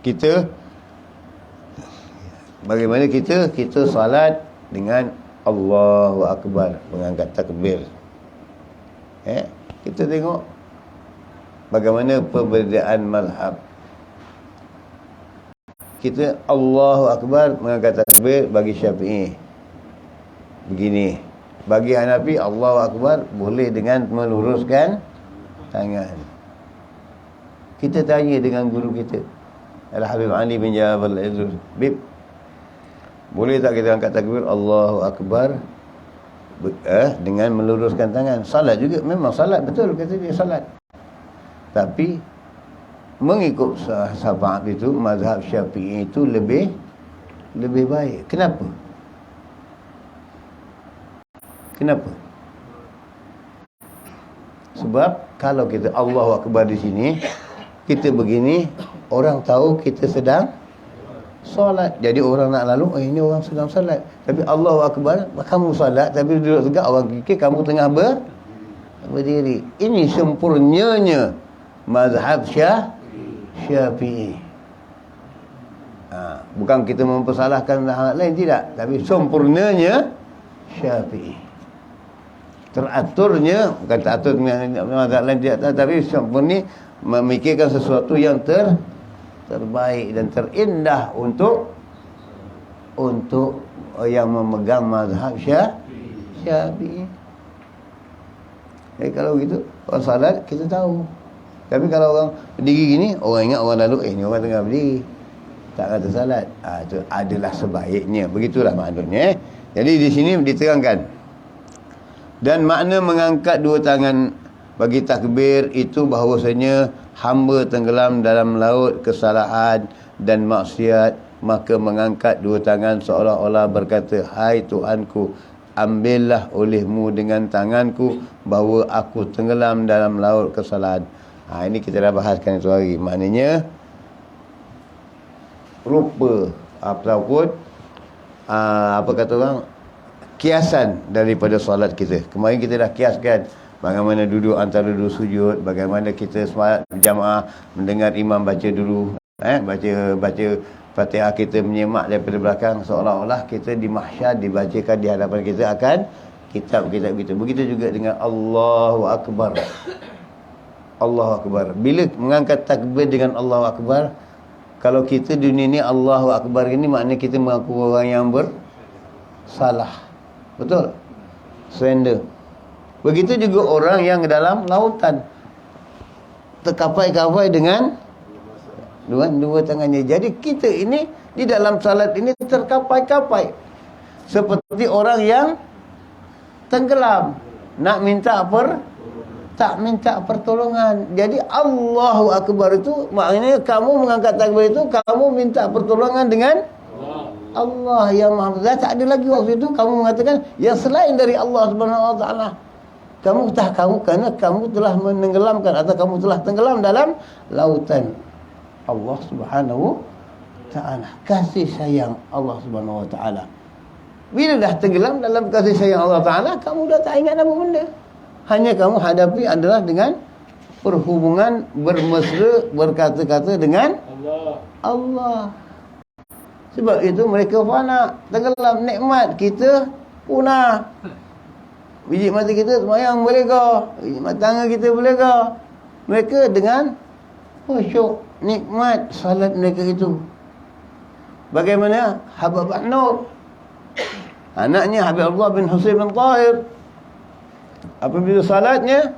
kita bagaimana kita salat dengan Allahu Akbar, mengangkat takbir. Kita tengok bagaimana perbezaan mazhab. Kita Allahu Akbar mengangkat takbir bagi Syafi'i begini. Bagi Hanafi Allahu Akbar boleh dengan meluruskan tangan. Kita tanya dengan guru kita Al-Habib Ali bin Jabal Al-Izz, Bib, boleh tak kita angkat takbir Allahu Akbar dengan meluruskan tangan? Salat juga, memang salat, betul kata dia salat. Tapi mengikut sahabat itu, mazhab Syafi'i itu lebih baik. Kenapa? Sebab kalau kita Allahu Akbar di sini, kita begini, orang tahu kita sedang solat. Jadi orang nak lalu, ini orang sedang solat. Tapi Allahu Akbar, kamu solat tapi duduk tegak, orang fikir kamu tengah berdiri. Ini sempurnanya mazhab Syafi'i. Bukan kita mempersalahkan hal lain, tidak, tapi sempurnanya Syafi'i. Teraturnya, bukan teratur mazhab lain tidak, tapi sempurna memikirkan sesuatu yang terbaik dan terindah untuk yang memegang mazhab Syafi'i. Jadi kalau gitu, orang salat kita tahu. Tapi kalau orang berdiri gini, orang ingat orang lalu, ni orang tengah berdiri, tak kata salat. Itu adalah sebaiknya. Begitulah maknanya. Jadi di sini diterangkan. Dan makna mengangkat dua tangan bagi takbir itu bahawasanya hamba tenggelam dalam laut kesalahan dan maksiat, maka mengangkat dua tangan seolah-olah berkata, hai Tuhanku, ambillah olehmu dengan tanganku bahawa aku tenggelam dalam laut kesalahan. Ini kita dah bahaskan itu hari. Maknanya rupa ataupun apa kata orang, kiasan daripada solat kita. Kemarin kita dah kiaskan bagaimana duduk antara dua sujud, bagaimana kita solat berjamaah, mendengar imam baca dulu, baca Fatihah, kita menyemak daripada belakang, seolah-olah kita di mahsyar dibacakan di hadapan kita akan kitab-kitab kita. Begitu juga dengan Allahu Akbar. Allahu Akbar. Bila mengangkat takbir dengan Allahu Akbar, kalau kita dunia ni Allahu Akbar ini maknanya kita mengaku orang yang bersalah. Betul? Surrender. Begitu juga orang yang dalam lautan, terkapai-kapai dengan dua tangannya. Jadi kita ini di dalam salat ini terkapai-kapai seperti orang yang tenggelam, nak minta tak minta pertolongan. Jadi Allahu Akbar itu maknanya kamu mengangkat takbir itu kamu minta pertolongan dengan Allah yang Maha Besar. Tak ada lagi waktu itu kamu mengatakan yang selain dari Allah Subhanahu Wa Taala. Kerana kamu telah menenggelamkan atau kamu telah tenggelam dalam lautan Allah Subhanahu Ta'ala. Kasih sayang Allah Subhanahu Wa Ta'ala. Bila dah tenggelam dalam kasih sayang Allah Ta'ala, kamu dah tak ingat apa benda. Hanya kamu hadapi adalah dengan perhubungan bermesra, berkata-kata dengan Allah. Sebab itu mereka fana, tenggelam, nikmat kita punah. Biji mata kita semayang boleh ke? Biji mata tangan kita boleh ke? Mereka dengan khusyuk, nikmat salat mereka itu. Bagaimana Habib Nur, anaknya Habib Allah bin Husain bin Tahir, apabila salatnya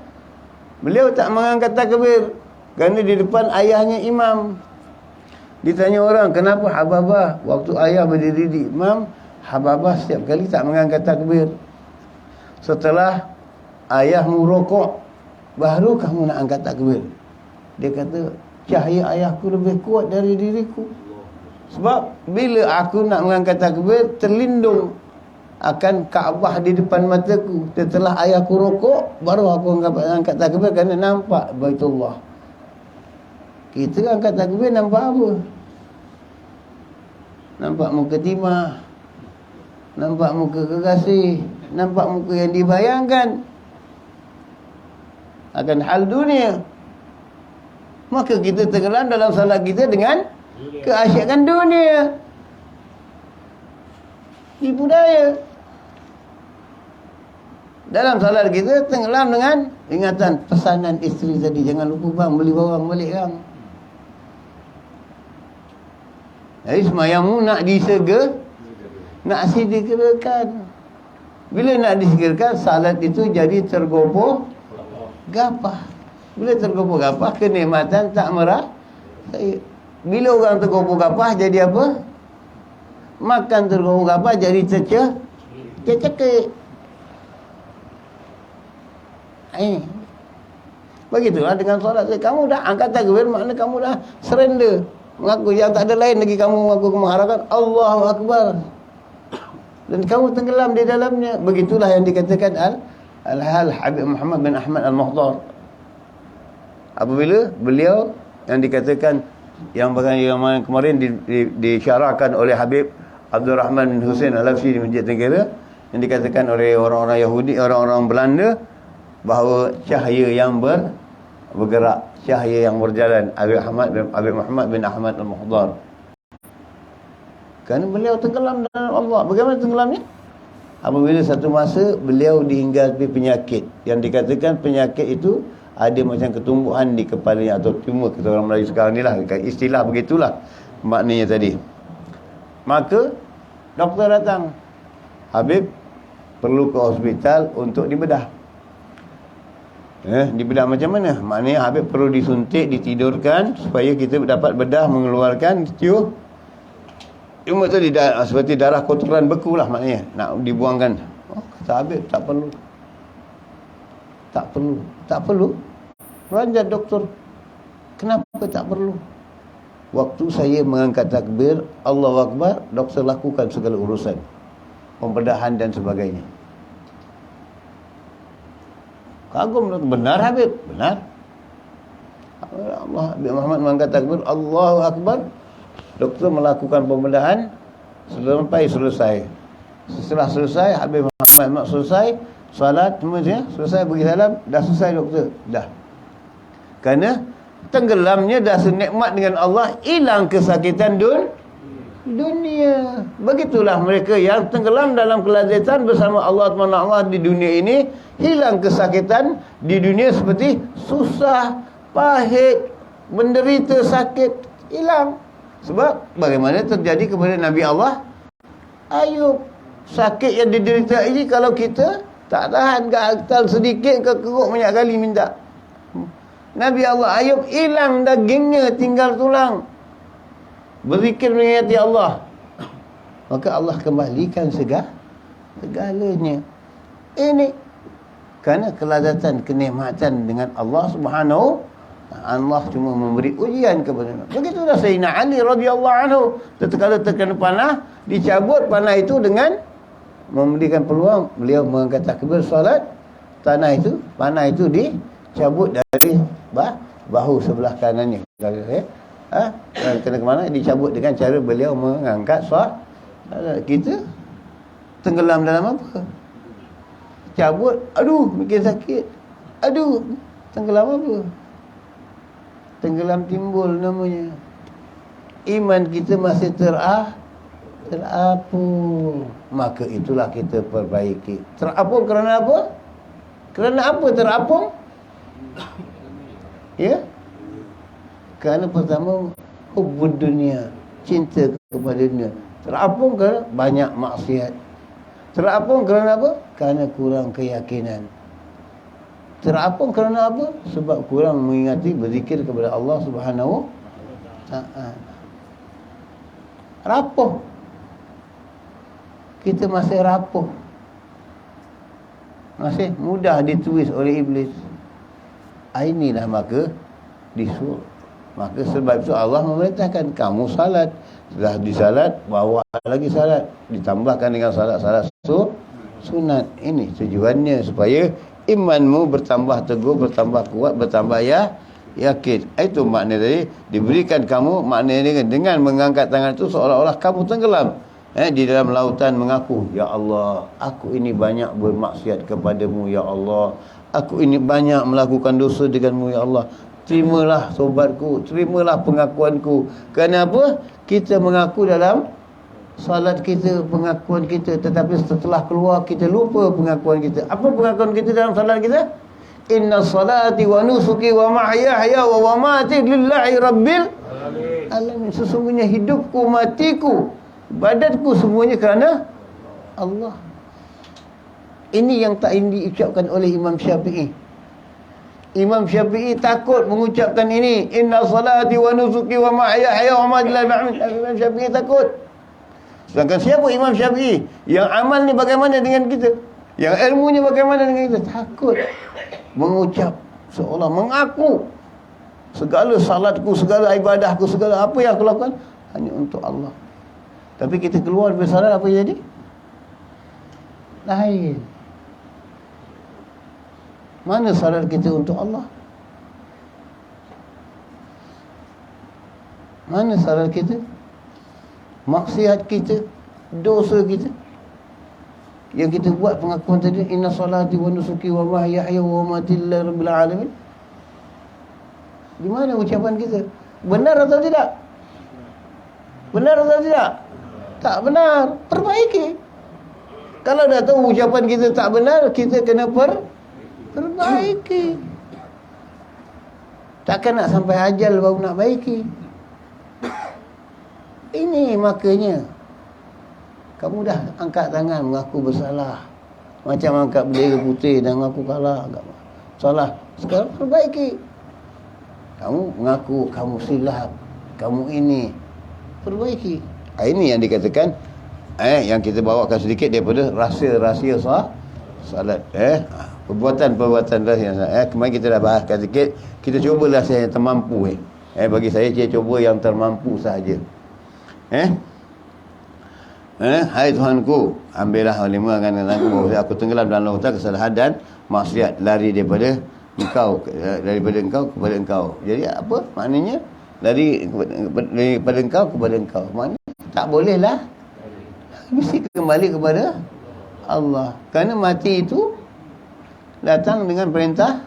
beliau tak mengangkat takbir kerana di depan ayahnya imam. Ditanya orang, kenapa Hababah waktu ayah berdiri di imam, Hababah setiap kali tak mengangkat takbir? Setelah ayahmu rokok, baru kamu nak angkat takbir. Dia kata, cahaya ayahku lebih kuat dari diriku. Sebab bila aku nak mengangkat takbir, terlindung akan Kaabah di depan mataku. Setelah ayahku rokok, baru aku angkat takbir kerana nampak Baitullah. Kita angkat takbir nampak apa? Nampak muka timah, nampak muka kekasih, nampak muka yang dibayangkan akan hal dunia. Maka kita tenggelam dalam salat kita dengan keasyikan dunia, tipu daya. Dalam salat kita tenggelam dengan ingatan pesanan isteri tadi, jangan lupa bang beli bawang balik bang. Jadi semayangmu nak nak disegerakan. Bila nak disegerakan, salat itu jadi tergopoh gapah. Bila tergopoh gapah, kenikmatan tak merah. Bila orang tergopoh gapah jadi apa? Makan tergopoh gapah jadi cekik. Begitulah dengan solat. Kamu dah angkat takbir, maknanya kamu dah surrender. Mengaku yang tak ada lain lagi, kamu mengaku mengharapkan Allahu Akbar. Dan kamu tenggelam di dalamnya. Begitulah yang dikatakan Al-Hal Habib Muhammad bin Ahmad Al-Muhdar. Apabila beliau yang dikatakan yang kemarin disyarahkan oleh Habib Abdul Rahman bin Hussein Al-Hafsi di Masjid Tenggara, yang dikatakan oleh orang-orang Yahudi, orang-orang Belanda, bahawa cahaya yang bergerak, cahaya yang berjalan, Habib Muhammad bin Ahmad Al-Muhdar. Kerana beliau tenggelam dalam Allah. Bagaimana tenggelamnya? Apabila satu masa beliau dihinggapi penyakit, yang dikatakan penyakit itu ada macam ketumbuhan di kepalanya atau tumor, kata orang Melayu sekarang ni lah, istilah begitulah maknanya tadi. Maka doktor datang, Habib perlu ke hospital untuk dibedah. Dibedah macam mana? Maknanya Habib perlu disuntik, ditidurkan supaya kita dapat bedah mengeluarkan cuma tadi seperti darah kotoran beku lah, maknanya nak dibuangkan. Kata Habib, tak perlu. Ranjat doktor, kenapa tak perlu? Waktu saya mengangkat takbir Allahu Akbar, doktor lakukan segala urusan pembedahan dan sebagainya. Kagum, benar Habib, benar. Allah, Habib Muhammad mengangkat takbir Allahu Akbar, doktor melakukan pembedahan selesai. Setelah selesai, Habib Muhammad selesai salat semua dia, selesai bagi salam, dah selesai doktor, dah. Kerana tenggelamnya dah senikmat dengan Allah, hilang kesakitan dunia. Begitulah mereka yang tenggelam dalam kelazatan bersama Allah SWT di dunia ini, hilang kesakitan di dunia seperti susah, pahit, menderita, sakit, hilang. Sebab bagaimana terjadi kepada Nabi Allah Ayub. Sakit yang diderita ini kalau kita tak tahan, gatal sedikit ke keruk banyak kali minta. Nabi Allah Ayub hilang dagingnya, tinggal tulang. Berzikir mengingati Allah, maka Allah kembalikan segalanya. Ini kerana kelazatan, kenikmatan dengan Allah Subhanahu. Allah cuma memberi ujian kepada kita. Begitulah Sayyidina Ali radhiyallahu anhu, tatkala terkena panah, dicabut panah itu dengan memberikan peluang beliau mengangkat takbir solat, panah itu dicabut dari bahu sebelah kanannya. Kena ke mana? Dicabut dengan cara beliau mengangkat solat. Kita tenggelam dalam apa? Cabut, aduh makin sakit. Aduh, tenggelam apa? Tenggelam timbul namanya. Iman kita masih terapung. Maka itulah kita perbaiki. Terapung kerana apa? Kerana apa terapung? Ya? Kerana pertama, hubbud dunia, cinta kepada dunia. Terapung kerana banyak maksiat. Terapung kerana apa? Kerana kurang keyakinan. Terapung kerana apa? Sebab kurang mengingati berzikir kepada Allah Subhanahu Ta'ala. Rapuh. Kita masih rapuh, masih mudah ditulis oleh iblis. Inilah maka disuruh. Maka sebab itu Allah memerintahkan kamu salat. Setelah disalat, bawa lagi salat, ditambahkan dengan salat-salat sunat. Ini tujuannya supaya imanmu bertambah teguh, bertambah kuat, bertambah yakin. Itu makna tadi. Diberikan kamu makna ini dengan mengangkat tangan itu seolah-olah kamu tenggelam di dalam lautan, mengaku, ya Allah, aku ini banyak bermaksiat kepadamu, ya Allah, aku ini banyak melakukan dosa denganmu, ya Allah. Terimalah taubatku, terimalah pengakuanku. Kenapa? Kita mengaku dalam salat kita, pengakuan kita, tetapi setelah keluar kita lupa pengakuan kita. Apa pengakuan kita dalam salat kita? Inna salati wa nusuki wa mahyaya wa mamati lillahi rabbil alamin. Sesungguhnya hidupku, matiku, badanku semuanya kerana Allah. Ini yang tak diucapkan oleh Imam Syafi'i. Imam Syafi'i takut mengucapkan ini. Inna salati wa nusuki wa mahyaya wa mamati lillahi rabbil alamin. Imam Syafi'i takut. Sedangkan siapa Imam Syafi'i? Yang amal ni bagaimana dengan kita? Yang ilmunya bagaimana dengan kita? Takut mengucap, seolah mengaku segala salatku, segala ibadahku, segala apa yang aku lakukan hanya untuk Allah. Tapi kita keluar dari salat, apa jadi? Lain. Mana salat kita untuk Allah? Mana salat kita? Maksiat kita, dosa kita yang kita buat pengakuan tadi, inna salati wa nusuki wa mahyaya wa mamati lillahi rabbil alamin. Di mana ucapan kita? Benar atau tidak? Benar atau tidak? Tak benar. Perbaiki. Kalau dah tahu ucapan kita tak benar, kita kena perbaiki. Takkan nak sampai ajal baru nak baiki. Ini makanya kamu dah angkat tangan mengaku bersalah, macam angkat bendera putih dan mengaku kalah, salah. Sekarang perbaiki. Kamu mengaku kamu silap, kamu ini, perbaiki. Ini yang dikatakan yang kita bawakan sedikit daripada rahsia-rahsia salat. Perbuatan-perbuatan rahsia. Kemarin kita dah bahaskan sedikit. Kita cubalah saya yang termampu. Bagi saya cuba yang termampu sahaja. Hai Tuhanku, ambillah lima tanganku bahawa aku tenggelam dalam lautan kesalahan dan maksiat, lari daripada engkau, daripada engkau kepada engkau. Jadi apa maknanya? Daripada engkau kepada engkau. Maknanya tak bolehlah mesti kembali kepada Allah. Kerana mati itu datang dengan perintah,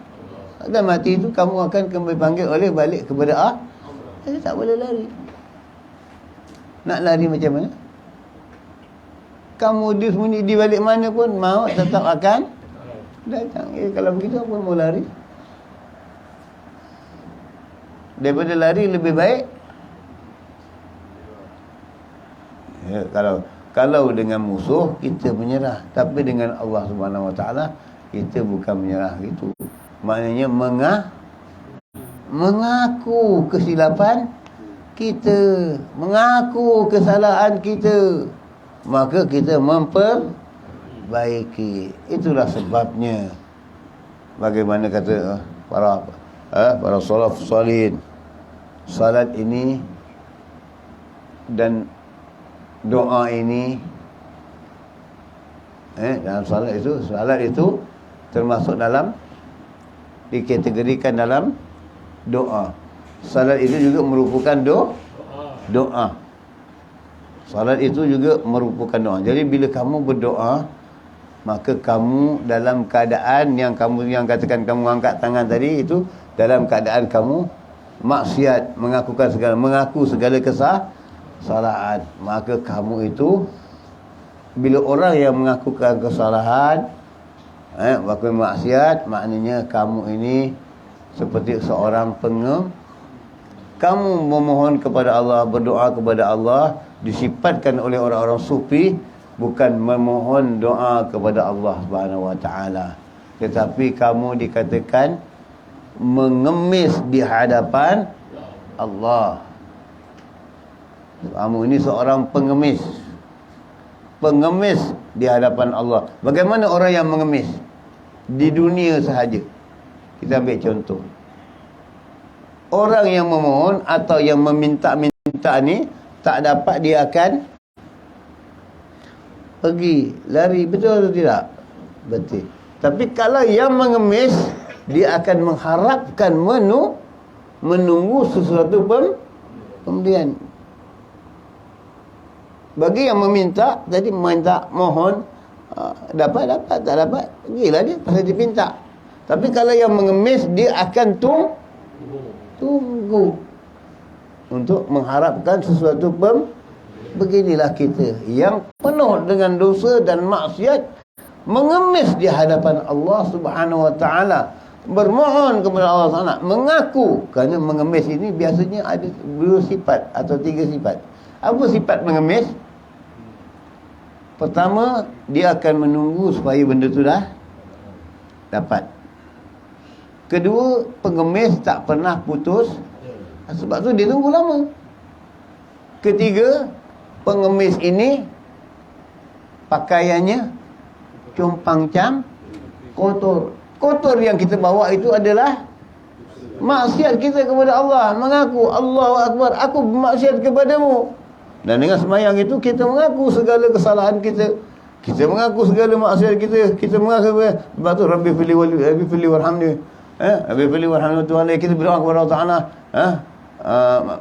dan mati itu kamu akan kembali panggil oleh balik kepada Allah. Jadi tak boleh lari. Nak lari macam mana? Kamu disembunyi di balik mana pun, maut tetap akan datang. Kalau begitu apa mau lari? Daripada lari lebih baik kalau dengan musuh kita menyerah, tapi dengan Allah Subhanahu Wa Taala kita bukan menyerah gitu. Maknanya mengaku kesilapan kita, mengaku kesalahan kita, maka kita memperbaiki. Itulah sebabnya bagaimana kata para salaf salih, salat ini dan doa ini, dalam salat itu termasuk dalam, dikategorikan dalam doa. Salat itu juga merupakan doa. Salat itu juga merupakan doa. Jadi bila kamu berdoa, maka kamu dalam keadaan yang katakan kamu angkat tangan tadi itu dalam keadaan kamu maksiat, mengaku segala kesalahan. Maka kamu itu, bila orang yang mengakukan kesalahan, maka maksiat, maknanya kamu ini seperti seorang kamu memohon kepada Allah, berdoa kepada Allah, disifatkan oleh orang-orang sufi bukan memohon doa kepada Allah Subhanahu Wa Taala, tetapi kamu dikatakan mengemis di hadapan Allah. Kamu ini seorang pengemis di hadapan Allah. Bagaimana orang yang mengemis di dunia sahaja? Kita ambil contoh. Orang yang memohon atau yang meminta-minta ni tak dapat, dia akan pergi, lari. Betul atau tidak? Betul. Tapi kalau yang mengemis, dia akan mengharapkan menunggu sesuatu pemberian. Bagi yang meminta, jadi mohon, dapat, tak dapat, pergilah dia, pasal dia pinta. Tapi kalau yang mengemis, dia akan tunggu untuk mengharapkan sesuatu beginilah kita yang penuh dengan dosa dan maksiat, mengemis di hadapan Allah Subhanahu Wa Taala, bermohon kepada Allah Taala, mengaku. Kerana mengemis ini biasanya ada 2 sifat atau 3 sifat. Apa sifat mengemis? Pertama, dia akan menunggu supaya benda tu dah dapat. Kedua, pengemis tak pernah putus, sebab tu dia tunggu lama. Ketiga, pengemis ini pakaiannya compang-cam, kotor yang kita bawa itu adalah maksiat kita kepada Allah. Mengaku, Allahu Akbar, aku bermaksiat kepadamu. Dan dengan sembahyang itu kita mengaku segala kesalahan kita, kita mengaku segala maksiat kita mengaku. Sebab tu Rabbi fili warhamni, Rabbi fili warhamni, Tuhan, kita berdoa kepada Allah Taala,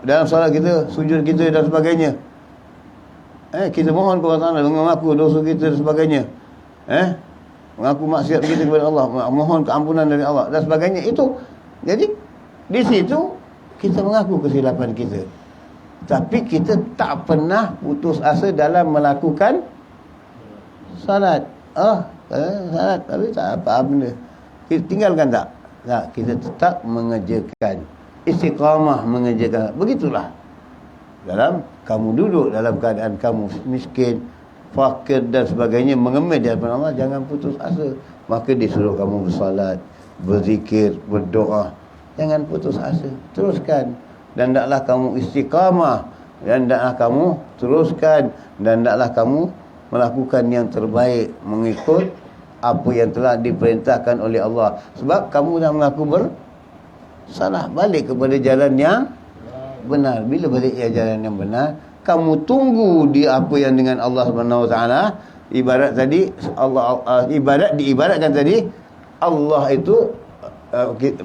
dalam solat kita, sujud kita dan sebagainya. Kita mohon kepada Allah Taala, mengaku dosa kita dan sebagainya. Mengaku maksiat kita kepada Allah, mohon keampunan dari Allah dan sebagainya. Itu, jadi di situ kita mengaku kesilapan kita. Tapi kita tak pernah putus asa dalam melakukan salat. Salat tapi tak apa benda. Kita tinggalkan tak? Tak, kita tetap mengerjakan. Istiqamah mengerjakan. Begitulah. Dalam kamu duduk dalam keadaan kamu miskin, fakir dan sebagainya, mengemis di hadapan Allah, jangan putus asa. Maka disuruh kamu bersalat, berzikir, berdoa. Jangan putus asa. Teruskan. Dan hendaklah kamu istiqamah, dan hendaklah kamu teruskan, dan hendaklah kamu melakukan yang terbaik mengikut apa yang telah diperintahkan oleh Allah. Sebab kamu dah mengaku bersalah, balik kepada jalan yang benar. Bila balik ke jalan yang benar, kamu tunggu di apa yang dengan Allah Subhanahu Wa Taala. Ibarat tadi diibaratkan tadi, Allah itu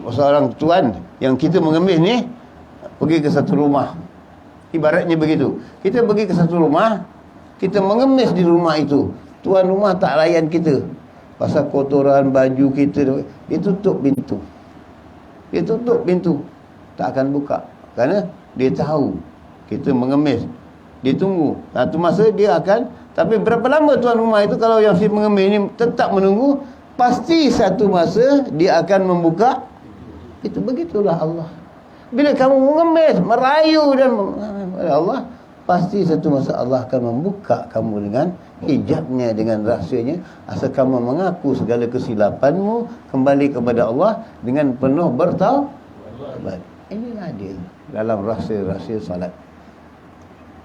seorang tuan yang kita mengemis ni, pergi ke satu rumah. Ibaratnya begitu. Kita pergi ke satu rumah, kita mengemis di rumah itu, tuan rumah tak layan kita pasal kotoran baju kita, dia tutup pintu. Dia tutup pintu, tak akan buka, kerana dia tahu kita mengemis. Dia tunggu, satu masa dia akan. Tapi berapa lama tuan rumah itu, kalau yang si mengemis ini tetap menunggu, pasti satu masa dia akan membuka. Itu begitulah Allah. Bila kamu mengemis, merayu dan Allah, pasti satu masa Allah akan membuka kamu dengan hijabnya, dengan rahsianya, asal kamu mengaku segala kesilapanmu, kembali kepada Allah dengan penuh bertaubat. Inilah dia dalam rahsia-rahsia salat.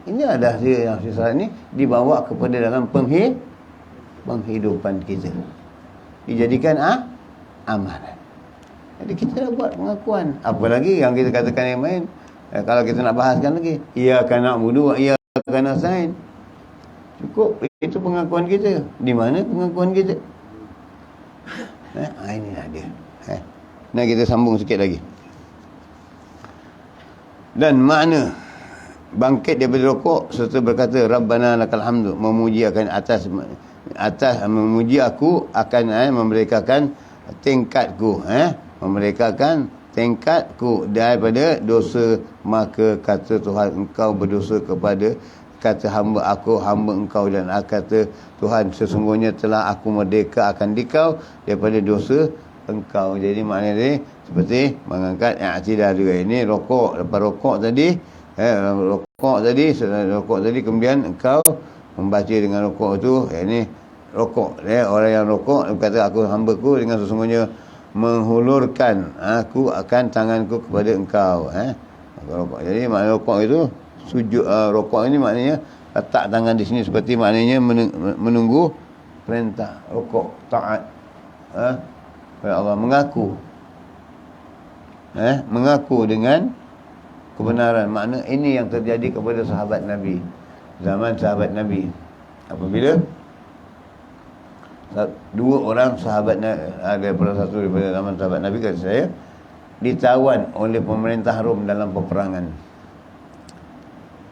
Ini adalah dia yang salat ini dibawa kepada dalam penghidupan kita, dijadikan amalan. Jadi kita dah buat pengakuan. Apalagi yang kita katakan yang main, kalau kita nak bahaskan lagi, iyyaka na'budu wa iyyaka nasta'in. Cukup itu pengakuan kita. Di mana pengakuan kita? Inilah dia. Nah, kita sambung sikit lagi. Dan makna bangkit daripada rokok serta berkata Rabbana lakal hamdu, memuji akan atas memuji aku akan memerdekakan tingkatku, memerdekakan tingkatku daripada dosa. Maka kata Tuhan, engkau berdosa kepada, kata hamba aku, hamba engkau, dan kata Tuhan, sesungguhnya telah aku merdeka akan dikau daripada dosa engkau. Jadi maknanya dia seperti mengangkat i'tidal juga. Ini rokok, lepas rokok tadi rokok tadi kemudian engkau membaca dengan rokok itu, ini rokok, orang yang rokok kata aku hamba-ku dengan sesungguhnya menghulurkan aku akan tanganku kepada engkau. Rokok. Jadi makna rokok itu sujud. Rokok ini maknanya letak tangan di sini, seperti maknanya menunggu perintah. Rokok taat kepada Allah, mengaku dengan kebenaran. Makna ini yang terjadi kepada sahabat Nabi, zaman sahabat Nabi. Apabila dua orang sahabat, ada satu daripada zaman sahabat Nabi, kata saya, ditawan oleh pemerintah Rom dalam peperangan.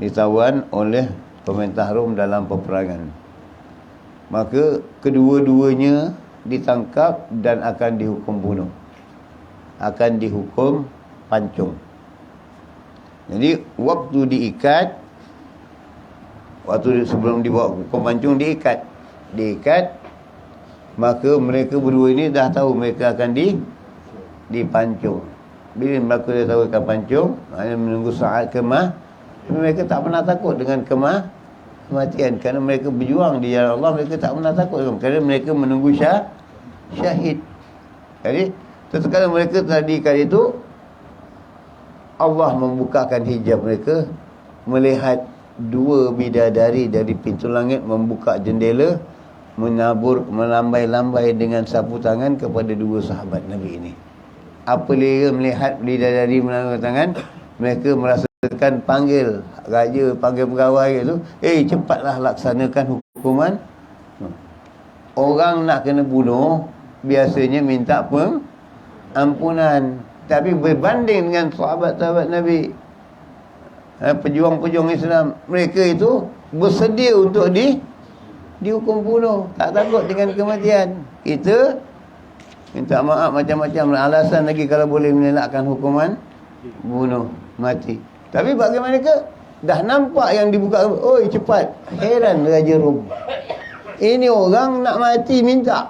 Ditawan oleh pemerintah Rom dalam peperangan. Maka kedua-duanya ditangkap dan akan dihukum bunuh, akan dihukum pancung. Jadi waktu diikat, waktu sebelum dibawa hukum pancung, diikat, maka mereka berdua ini dah tahu mereka akan dipancung. Bila mereka dah tahu akan pancung, hanya menunggu saat mereka tak pernah takut dengan kematian, kerana mereka berjuang di jalan Allah. Mereka tak pernah takut, kerana mereka menunggu syahid. Jadi tatkala mereka telah diikat itu, Allah membukakan hijab mereka, melihat dua bidadari dari pintu langit membuka jendela, melambai-lambai dengan sapu tangan kepada dua sahabat Nabi ini. Apabila melihat bidadari melambai tangan, mereka merasakan panggil raja, panggil pegawai itu, cepatlah laksanakan hukuman. Orang nak kena bunuh biasanya minta pengampunan, tapi berbanding dengan sahabat-sahabat Nabi, pejuang-pejuang Islam, mereka itu bersedia untuk dihukum bunuh, tak takut dengan kematian. Kita minta maaf macam-macam alasan lagi kalau boleh menelakkan hukuman bunuh, mati. Tapi bagaimana ke dah nampak yang dibuka, cepat. Heran Raja Rom, ini orang nak mati minta.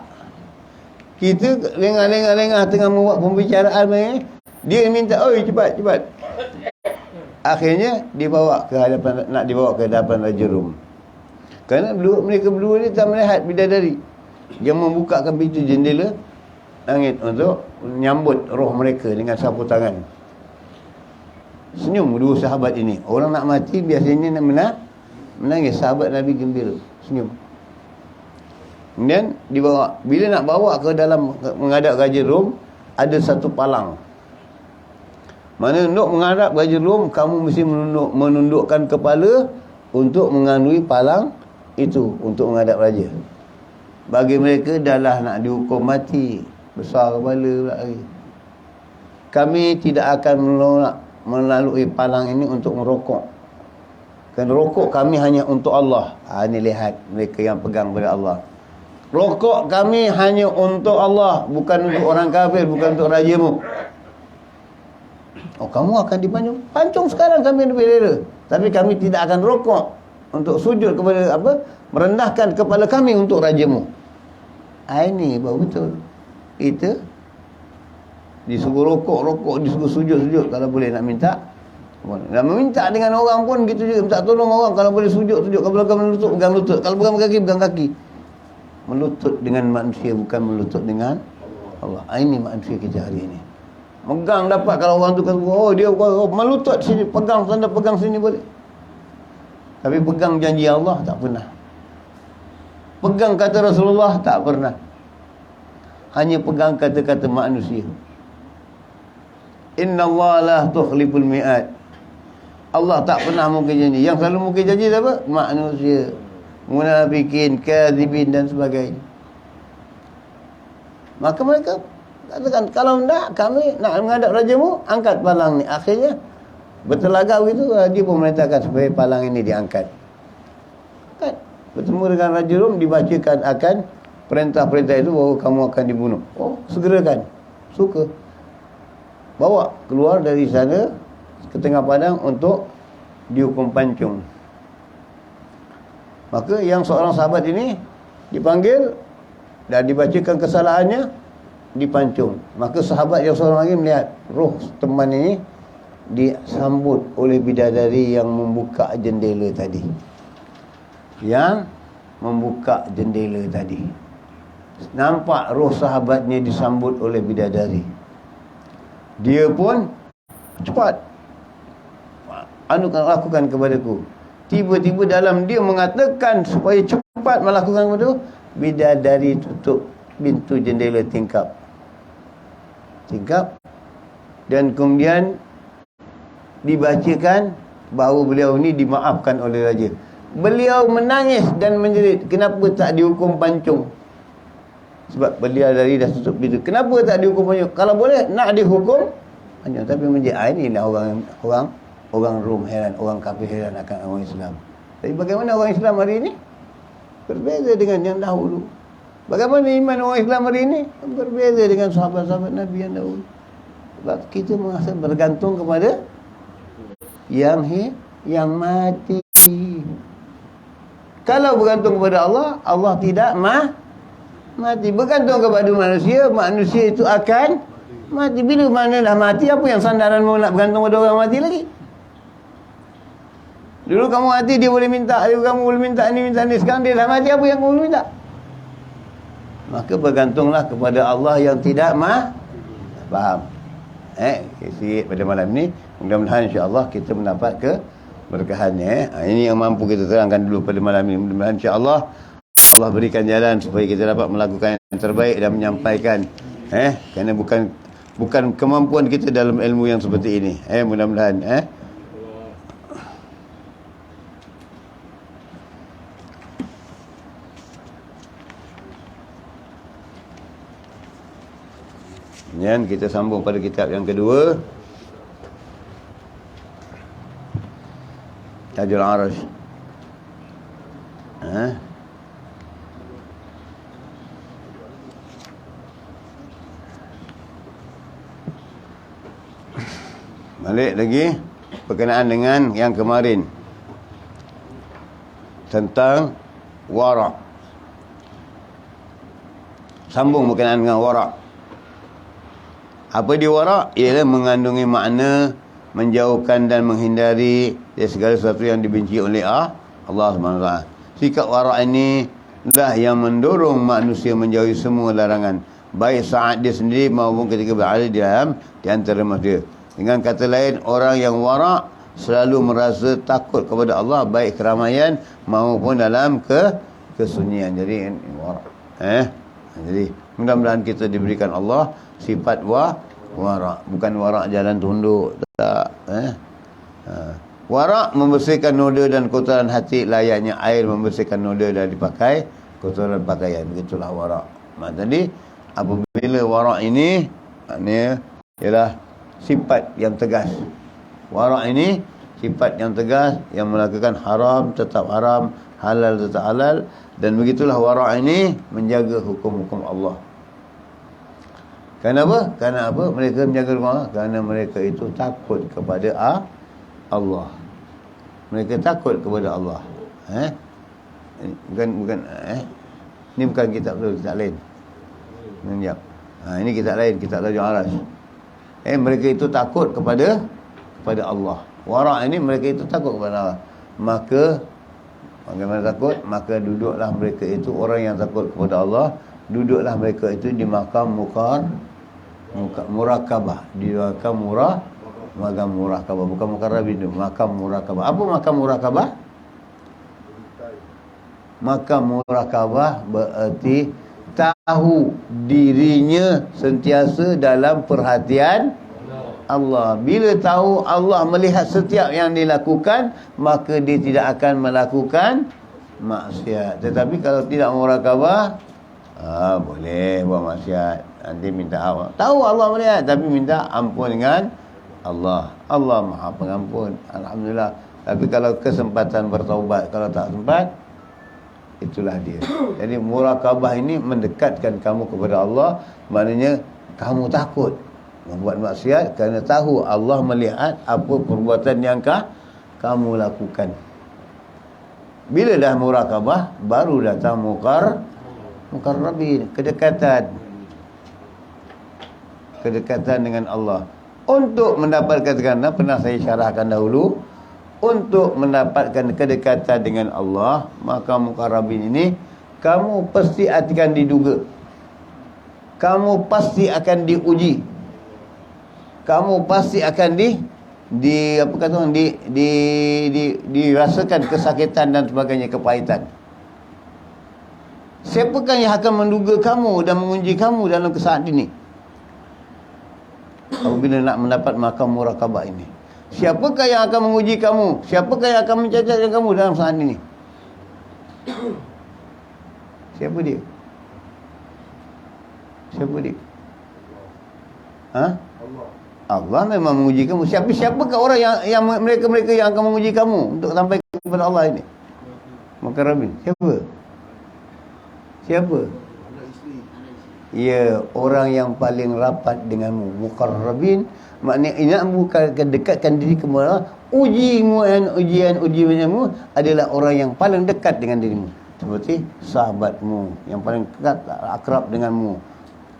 Kita lengah-lengah tengah membuat pembicaraan ni, dia minta, cepat. Akhirnya nak dibawa ke hadapan Raja Rom. Kerana mereka berdua ni tak melihat bidadari yang membukakan pintu jendela langit untuk menyambut roh mereka dengan sapu tangan. Senyum dua sahabat ini. Orang nak mati biasanya nak menangis. Sahabat Nabi gembira, senyum. Kemudian dibawa. Bila nak bawa ke dalam menghadap Raja Rom, ada satu palang. Mana untuk menghadap Raja Rom, kamu mesti menundukkan kepala untuk mengandui palang itu untuk menghadap raja. Bagi mereka dah nak dihukum mati, besar kepala pula lagi. Kami tidak akan melalui palang ini untuk merokok. Kan rokok kami hanya untuk Allah. Ini lihat mereka yang pegang pada Allah. Rokok kami hanya untuk Allah, bukan untuk orang kafir, bukan untuk rajamu. Oh, kamu akan dipancung. Pancung sekarang kami berbeda. Tapi kami tidak akan rokok untuk sujud kepada apa? Merendahkan kepala kami untuk rajamu. Ini baru betul. Kita disuruh rokok, disuruh sujud. Kalau boleh nak minta. Dan meminta dengan orang pun gitu juga. Minta tolong orang. Kalau boleh sujud. Kalau boleh melutut, pegang lutut. Kalau pegang kaki, pegang kaki. Melutut dengan manusia, bukan melutut dengan Allah. Ini manusia kita hari ini. Megang dapat. Kalau orang tu kata, oh dia melutut sini, pegang sana, pegang sini boleh. Tapi pegang janji Allah tak pernah. Pegang kata Rasulullah tak pernah. Hanya pegang kata-kata manusia. Inna Allah la tukhliful mi'ad. Allah tak pernah mungkin janji. Yang selalu mungkin janji apa? Manusia. Munafikin, kadzibin dan sebagainya. Maka mereka katakan, kalau tidak kami nak menghadap rajamu, angkat palang ni. Akhirnya bertelagak begitu, dia pun memerintahkan supaya palang ini diangkat. Kan? Bertemu dengan Raja Rom, dibacakan akan perintah-perintah itu bahawa kamu akan dibunuh. Oh, segerakan. Suka. Bawa keluar dari sana ke tengah padang untuk dihukum pancung. Maka yang seorang sahabat ini dipanggil dan dibacakan kesalahannya, dipancung. Maka sahabat yang seorang lagi melihat roh teman ini disambut oleh bidadari yang membuka jendela tadi. Yang membuka jendela tadi. Nampak roh sahabatnya disambut oleh bidadari. Dia pun cepat lakukan kepadaku. Tiba-tiba dalam dia mengatakan supaya cepat melakukan itu, bidadari tutup pintu jendela tingkap. Dan kemudian dibacakan bahawa beliau ini dimaafkan oleh raja. Beliau menangis dan menjerit, kenapa tak dihukum pancung? Sebab beliau dari dah tutup pintu. Kenapa tak dihukum pancung? Kalau boleh nak dihukum pancung, tapi menjerit. Inilah orang Rom heran, orang kafir heran akan orang Islam. Tapi bagaimana orang Islam hari ini? Berbeza dengan yang dahulu. Bagaimana iman orang Islam hari ini? Berbeza dengan sahabat-sahabat Nabi yang dahulu. Sebab kita merasa bergantung kepada yang mati. Kalau bergantung kepada Allah, Allah tidak mati. Bergantung kepada manusia, manusia itu akan mati. Bila mana dah mati, apa yang sandaran mau nak bergantung pada orang mati lagi? Dulu kamu mati, dia boleh minta. Dulu kamu boleh minta ni, minta ni. Sekarang dia dah mati, apa yang kamu boleh minta? Maka bergantunglah kepada Allah yang tidak faham. Sikit pada malam ni. Mudah-mudahan insya-Allah kita mendapat keberkahannya. Ini yang mampu kita terangkan dulu pada malam ini. Mudah-mudahan insya-Allah Allah berikan jalan supaya kita dapat melakukan yang terbaik dan menyampaikan. Kerana bukan kemampuan kita dalam ilmu yang seperti ini. Mudah-mudahan Kemudian kita sambung pada kitab yang kedua, Tajul Arash. Balik lagi berkenaan dengan yang kemarin tentang wara'. Sambung berkenaan dengan wara'. Apa dia wara'? Ialah mengandungi makna menjauhkan dan menghindari dari segala sesuatu yang dibenci oleh Allah SWT. Sikap wara' ini lah yang mendorong manusia menjauhi semua larangan, baik saat dia sendiri maupun ketika berada di antara manusia. Dengan kata lain, orang yang wara' selalu merasa takut kepada Allah, baik keramaian maupun dalam kesunyian. Jadi wara'. Jadi mudah-mudahan kita diberikan Allah sifat wara', bukan wara' jalan tunduk, tak. Wara' membersihkan noda dan kotoran hati layaknya air membersihkan noda dan dipakai kotoran pakaian. Begitulah wara'. Jadi apabila wara' ini maknanya ialah sifat yang tegas. Wara' ini Sifat yang tegas, yang melakukan haram tetap haram, halal tetap halal. Dan begitulah wara' ini menjaga hukum-hukum Allah. Kenapa? Kerana apa? Mereka menjaga hukum Allah? Kerana mereka itu takut kepada Allah. Mereka takut kepada Allah. Bukan ini bukan kitab tu, kitab lain. Menjawab. Ini kitab lain, kitab Tajul Araj. Mereka itu takut kepada Allah. Wara' ini mereka itu takut kepada Allah. Maka bagaimana takut? Maka duduklah mereka itu, orang yang takut kepada Allah, duduklah mereka itu di makam murakabah. Di makam murakabah, bukan mukarrabin, makam murakabah. Apa makam murakabah? Makam murakabah berarti tahu dirinya sentiasa dalam perhatian Allah. Bila tahu Allah melihat setiap yang dilakukan, maka dia tidak akan melakukan maksiat. Tetapi kalau tidak murakabah, boleh buat maksiat, nanti minta Allah. Tahu Allah melihat, tapi minta ampun dengan Allah. Allah Maha Pengampun, alhamdulillah. Tapi kalau kesempatan bertaubat, kalau tak sempat, itulah dia. Jadi murakabah ini mendekatkan kamu kepada Allah. Maknanya kamu takut membuat maksiat kerana tahu Allah melihat apa perbuatan yang kamu lakukan. Bila dah murakabah, baru datang mukarrabin, kedekatan dengan Allah. Untuk mendapatkan, kerana pernah saya syarahkan dahulu, untuk mendapatkan kedekatan dengan Allah, maka mukarrabin ini kamu pasti akan diduga, kamu pasti akan diuji, kamu pasti akan dirasakan kesakitan dan sebagainya, kepahitan. Siapakah yang akan menduga kamu dan menguji kamu dalam saat ini? Apabila nak mendapat makam murakabah ini, siapakah yang akan menguji kamu? Siapakah yang akan mencacatkan kamu dalam saat ini? Siapa dia? Siapa dia? Allah memang menguji kamu. Siapakah orang yang mereka yang akan menguji kamu untuk sampai kepada Allah ini? Mukarrabin. Siapa? Ya, orang yang paling rapat denganmu. Mukarrabin maknanya bukan dekatkan diri kepada Allah. Ujianmu adalah orang yang paling dekat dengan dirimu. Seperti sahabatmu yang paling dekat, akrab denganmu,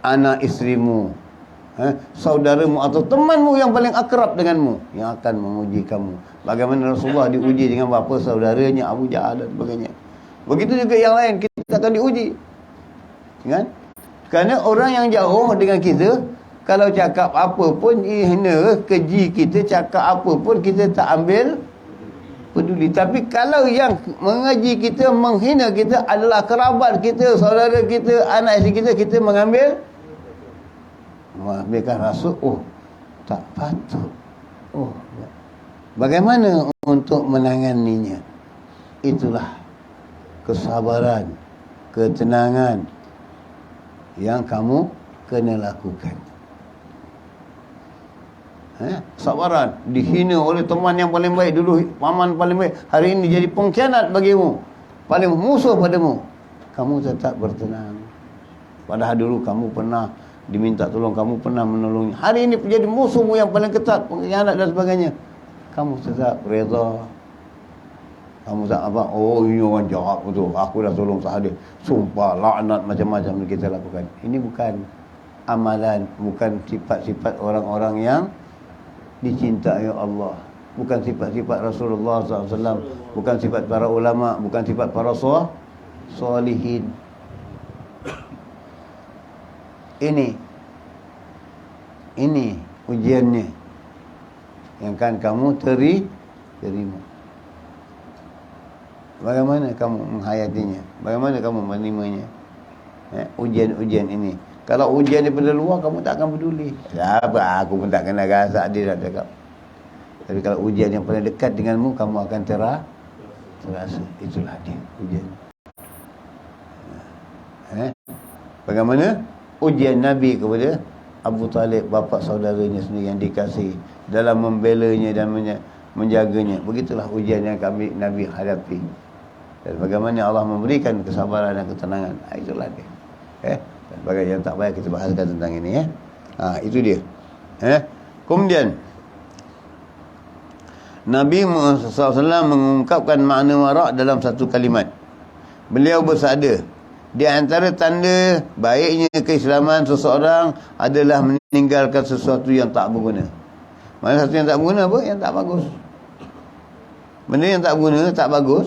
anak isterimu, saudaramu atau temanmu yang paling akrab denganmu, yang akan menguji kamu. Bagaimana Rasulullah diuji dengan bapa saudaranya Abu Jahal dan sebagainya. Begitu juga yang lain, kita akan diuji, kan? Kerana orang yang jauh dengan kita, kalau cakap apa pun hina, keji kita, cakap apa pun kita tak ambil peduli. Tapi kalau yang mengaji kita, menghina kita adalah kerabat kita, saudara kita, anak isteri kita, kita mengambilkan rasa, tak patut. Bagaimana untuk menanganinya? Itulah kesabaran, ketenangan yang kamu kena lakukan. Sabaran, dihina oleh teman yang paling baik dulu, paman paling baik, hari ini jadi pengkhianat bagimu, paling musuh padamu, kamu tetap bertenang. Padahal dulu kamu pernah diminta tolong, kamu pernah menolongnya. Hari ini menjadi musuhmu yang paling ketat, pengkhianat dan sebagainya, kamu tetap reda. Kamu tak apa, ini orang jahat betul, aku dah tolong sahaja, sumpah, laknat, macam-macam kita lakukan. Ini bukan amalan, bukan sifat-sifat orang-orang yang dicintai Allah, bukan sifat-sifat Rasulullah SAW, bukan sifat para ulama, bukan sifat para solihin. Ini ujiannya yang kan kamu terima. Bagaimana kamu menghayatinya? Bagaimana kamu menerimanya? Ujian-ujian ini. Kalau ujian daripada luar, kamu tak akan peduli. Apa? Aku pun tak kena rasa dia dah cakap. Tapi kalau ujian yang paling dekat denganmu, kamu akan terasa. Itulah dia ujian. Bagaimana ujian Nabi kepada Abu Talib, bapa saudaranya sendiri yang dikasihi, dalam membelanya dan menjaganya. Begitulah ujian yang Nabi hadapi. Dan bagaimana Allah memberikan kesabaran dan ketenangan. Itulah dia. Dan bagaimana yang tak payah kita bahaskan tentang ini ya. Itu dia. Kemudian Nabi SAW mengungkapkan makna wara' dalam satu kalimat. Beliau bersabda, di antara tanda baiknya keislaman seseorang adalah meninggalkan sesuatu yang tak berguna. Mana sesuatu yang tak berguna apa? Yang tak bagus. Benda yang tak berguna, tak bagus,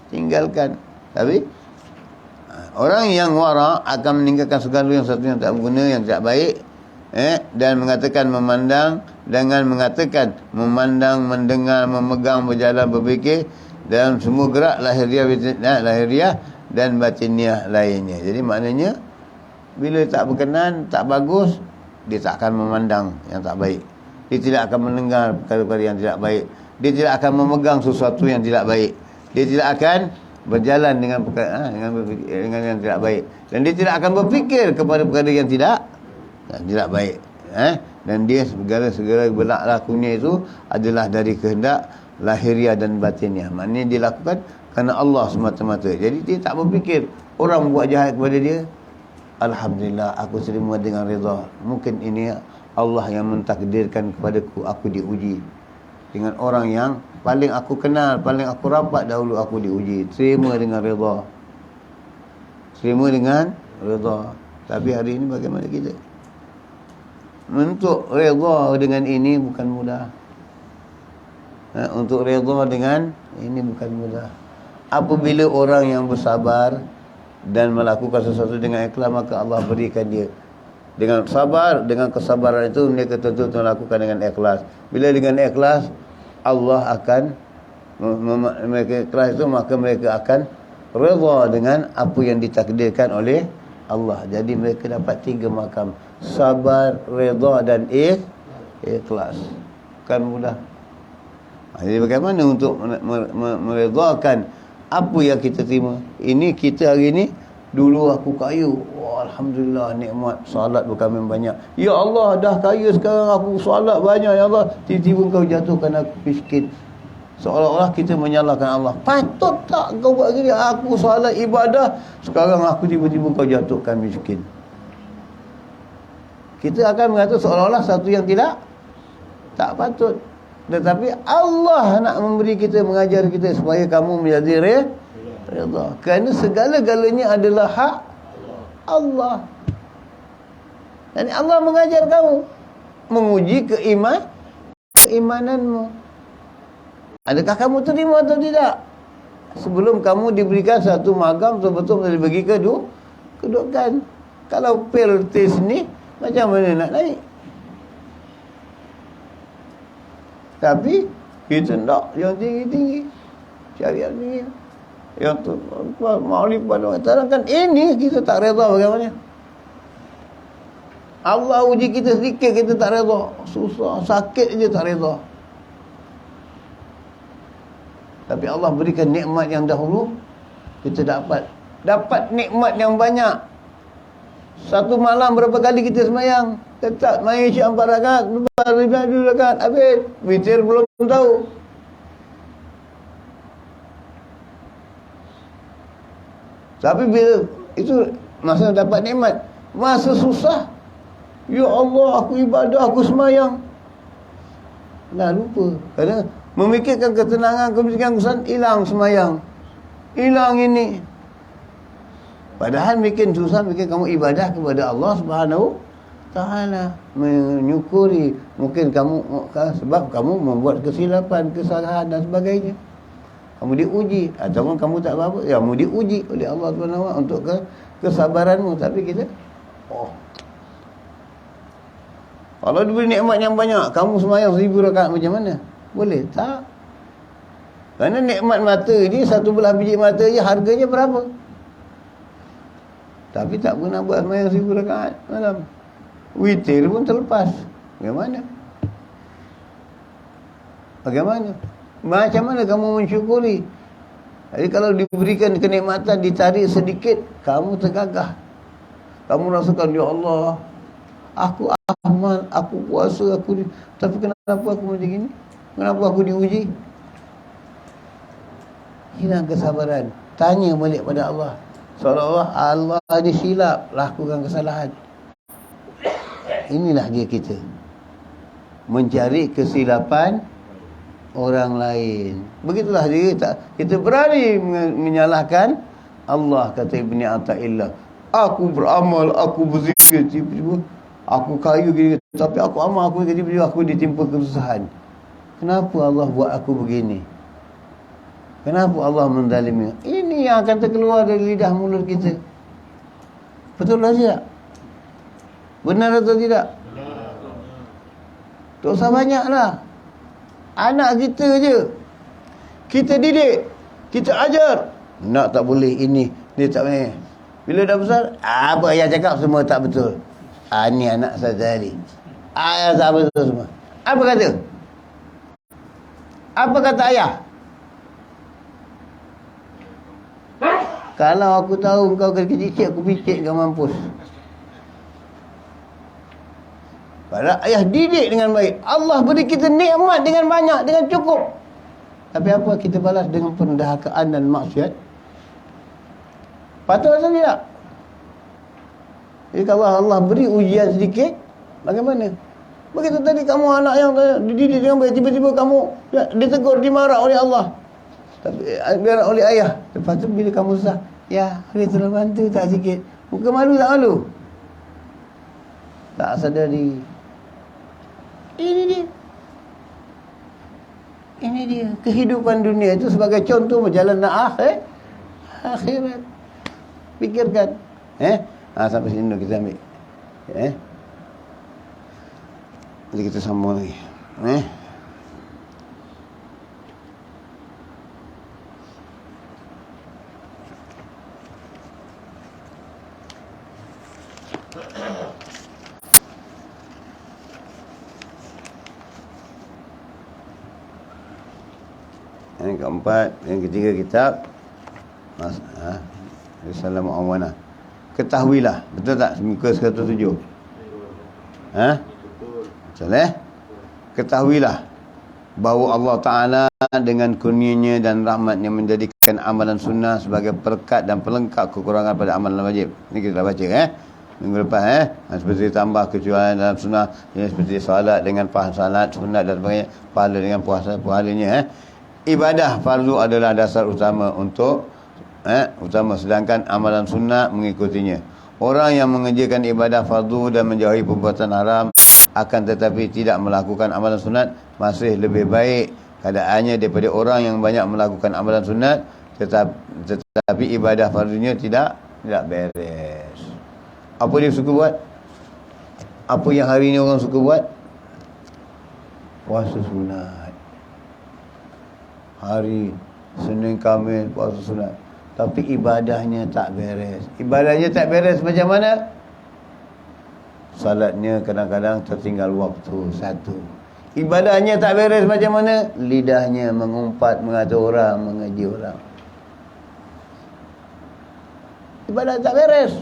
tinggalkan. Tapi orang yang wara' akan meninggalkan segala yang sesuatu yang tak berguna, yang tak baik, dan mengatakan memandang, mendengar, memegang, berjalan, berfikir dalam semua gerak lahiriah dan batiniah lainnya. Jadi maknanya bila tak berkenan, tak bagus, dia tak akan memandang yang tak baik. Dia tidak akan mendengar perkara-perkara yang tidak baik. Dia tidak akan memegang sesuatu yang tidak baik. Dia tidak akan berjalan dengan perkara dengan yang tidak baik. Dan dia tidak akan berfikir kepada perkara yang tidak baik. Dan dia segala berlaku lakunya itu adalah dari kehendak lahiriah dan batiniah. Maknanya dia lakukan kerana Allah semata-mata. Jadi dia tak berfikir orang buat jahat kepada dia, alhamdulillah aku terima dengan redha. Mungkin ini Allah yang mentakdirkan kepadaku, aku diuji dengan orang yang paling aku kenal, paling aku rapat dahulu, aku diuji. Terima dengan redha. Terima dengan redha. Tapi hari ini bagaimana kita? Untuk redha dengan ini bukan mudah. Untuk redha dengan ini bukan mudah. Apabila orang yang bersabar dan melakukan sesuatu dengan ikhlas, maka Allah berikan dia dengan sabar. Dengan kesabaran itu mereka tentu melakukan dengan ikhlas. Bila dengan ikhlas, Allah akan mereka ikhlas itu, maka mereka akan redha dengan apa yang ditakdirkan oleh Allah. Jadi mereka dapat 3 makam: sabar, redha dan ikhlas. Bukan mudah. Jadi bagaimana untuk meredakan apa yang kita terima? Ini kita hari ini, dulu aku kaya, alhamdulillah, nikmat solat berkami banyak. Ya Allah, dah kaya sekarang, aku solat banyak, ya Allah, tiba-tiba kau jatuhkan aku miskin. Seolah-olah kita menyalahkan Allah. Patut tak kau buat gini? Aku solat ibadah, sekarang aku tiba-tiba kau jatuhkan miskin. Kita akan mengatakan seolah-olah satu yang tak patut. Tetapi Allah nak memberi kita, mengajar kita supaya kamu menjadi redha. Kerana segala-galanya adalah hak Allah. Dan Allah mengajar kamu, menguji keimananmu. Adakah kamu terima atau tidak? Sebelum kamu diberikan satu makam, betul-betul dibagi kedudukan. Kalau fail test ni, macam mana nak naik? Tapi kita tak yang tinggi-tinggi, cari yang tinggi, yang tu mau lipat orang. Sedangkan ini kita tak redha bagaimana? Allah uji kita sedikit, kita tak redha, susah, sakit je tak redha. Tapi Allah berikan nikmat yang dahulu, kita dapat nikmat yang banyak. Satu malam berapa kali kita semayang? Tetap main isyak 4 rakaat, lepas 2 rakaat, habis. Witir belum tahu. Tapi bila itu masa dapat nikmat, masa susah, ya Allah, aku ibadah, aku semayang, dah lupa. Kerana memikirkan ketenangan, kemusikan, hilang semayang, hilang ini. Padahal bikin susah, bikin kamu ibadah kepada Allah Subhanahu Ta'ala, menyukuri. Mungkin kamu sebab kamu membuat kesilapan, kesalahan dan sebagainya, kamu diuji. Ataupun kamu tak apa-apa, ya kamu diuji oleh Allah Subhanahu Wa Ta'ala untuk kesabaranmu. Tapi kita kalau diberi nikmat yang banyak, kamu semayang 1000 rakaat macam mana? Boleh tak? Kerana nikmat mata ni, 1 belah biji mata je harganya berapa? Tapi tak pernah buat semayang 1000 rakaat malam. Witir pun terlepas. Bagaimana? Macam mana kamu mensyukuri? Jadi kalau diberikan kenikmatan, ditarik sedikit, kamu tergagah. Kamu rasakan, ya Allah, aku amal, aku puasa, tapi kenapa aku macam gini? Kenapa aku diuji? Hilang kesabaran. Tanya balik pada Allah. Seolah-olah Allah ni silap, lakukan kesalahan. Inilah dia kita, mencari kesilapan orang lain. Begitulah dia. Kita berani menyalahkan Allah. Kata Ibn Athaillah, aku beramal, aku berzikir, tiba-tiba aku kaya gini, tapi aku amal, aku tiba-tiba aku ditimpa kesusahan. Kenapa Allah buat aku begini? Kenapa Allah menzalimi? Ini yang akan terkeluar dari lidah mulut kita. Betul tak tidak? Benar atau tidak? Tak usah banyaklah. Anak kita je kita didik, kita ajar. Nak tak boleh ini, dia tak boleh. Bila dah besar, apa ayah cakap semua tak betul. Ni anak saya tadi. Ayah tak betul semua. Apa kata? Apa kata ayah? Kalau aku tahu kau kecil-kecil, aku picit kau mampus. Padahal ayah didik dengan baik. Allah beri kita nikmat dengan banyak, dengan cukup. Tapi apa kita balas dengan pendahakaan dan maksiat? Patut atau tidak? Jadi kalau Allah beri ujian sedikit, bagaimana? Begitu tadi kamu anak yang dididik dengan baik, tiba-tiba kamu ditegur, dimarah oleh Allah. Tapi biar oleh ayah. Lepas tu bila kamu susah, ya, boleh tolong bantu tak sikit? Muka malu tak malu? Tak sadari. Ini dia. Ini dia. Kehidupan dunia itu sebagai contoh perjalanan akhirat. Fikirkan. Sampai sini dulu kita ambil. Nanti kita sambung lagi. Yang keempat, yang ketiga kitab Risalah Mu'awanah. Ketahuilah, betul tak muka 107? Betul Ketahuilah bahawa Allah Ta'ala dengan kurnianya dan rahmatnya menjadikan amalan sunnah sebagai perkat dan pelengkap kekurangan pada amalan wajib. Ini kita dah baca minggu lepas seperti tambah kecuali dalam sunnah, seperti salat dengan pahala salat sunat dan sebagainya, pahala dengan puasa pahalanya. Ibadah fardu adalah dasar utama untuk utama, sedangkan amalan sunnah mengikutinya. Orang yang mengerjakan ibadah fardu dan menjauhi perbuatan haram akan tetapi tidak melakukan amalan sunat masih lebih baik keadaannya daripada orang yang banyak melakukan amalan sunat tetapi ibadah fardunya tidak beres. Apa dia suka buat? Apa yang hari ini orang suka buat? Puasa sunat. Hari Senin Khamis puasa sunat, tapi ibadahnya tak beres. Ibadahnya tak beres macam mana? Salatnya kadang-kadang tertinggal waktu satu. Ibadahnya tak beres macam mana? Lidahnya mengumpat, mengata orang, mengaji orang. Ibadah tak beres.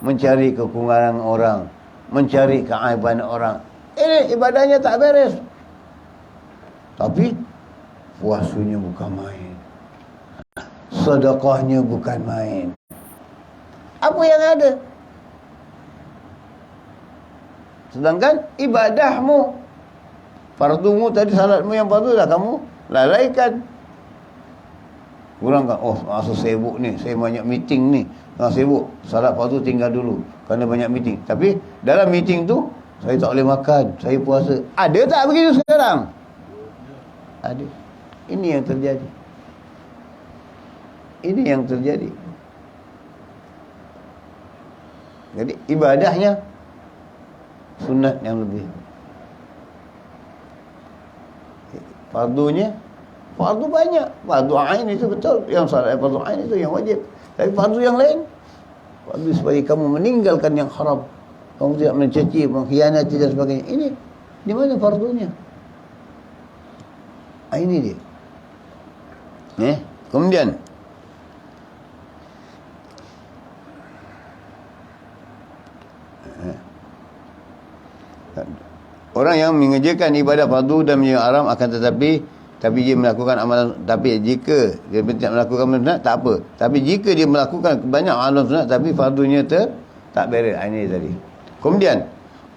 Mencari kekurangan orang, mencari keaiban orang. Ini ibadahnya tak beres. Tapi puasanya bukan main, sedekahnya bukan main. Apa yang ada? Sedangkan ibadahmu, fardumu tadi, salatmu yang fardu dah kamu lalaikan. Kurangkan, masa sibuk ni, saya banyak meeting ni, sibuk, salat fardu tinggal dulu kerana banyak meeting. Tapi dalam meeting tu saya tak boleh makan, saya puasa. Ada tak begitu sekarang? Ada. Ini yang terjadi. Ini yang terjadi. Jadi ibadahnya sunat yang lebih. Fardunya, fardu banyak. Fardu ain itu betul, yang salat fardu ain itu yang wajib. Tapi fardu yang lain, fardu supaya kamu meninggalkan yang haram, kamu tidak mencaci, mengkhianati dan sebagainya. Ini di mana fardunya? Ini dia. Kemudian Orang yang mengerjakan ibadah fardu dan menjadi haram akan tetapi dia melakukan amalan, tapi jika dia tidak melakukan amalan sunat tak apa. Tapi jika dia melakukan banyak amalan sunat tapi fardunya tak beres. Ini tadi. Kemudian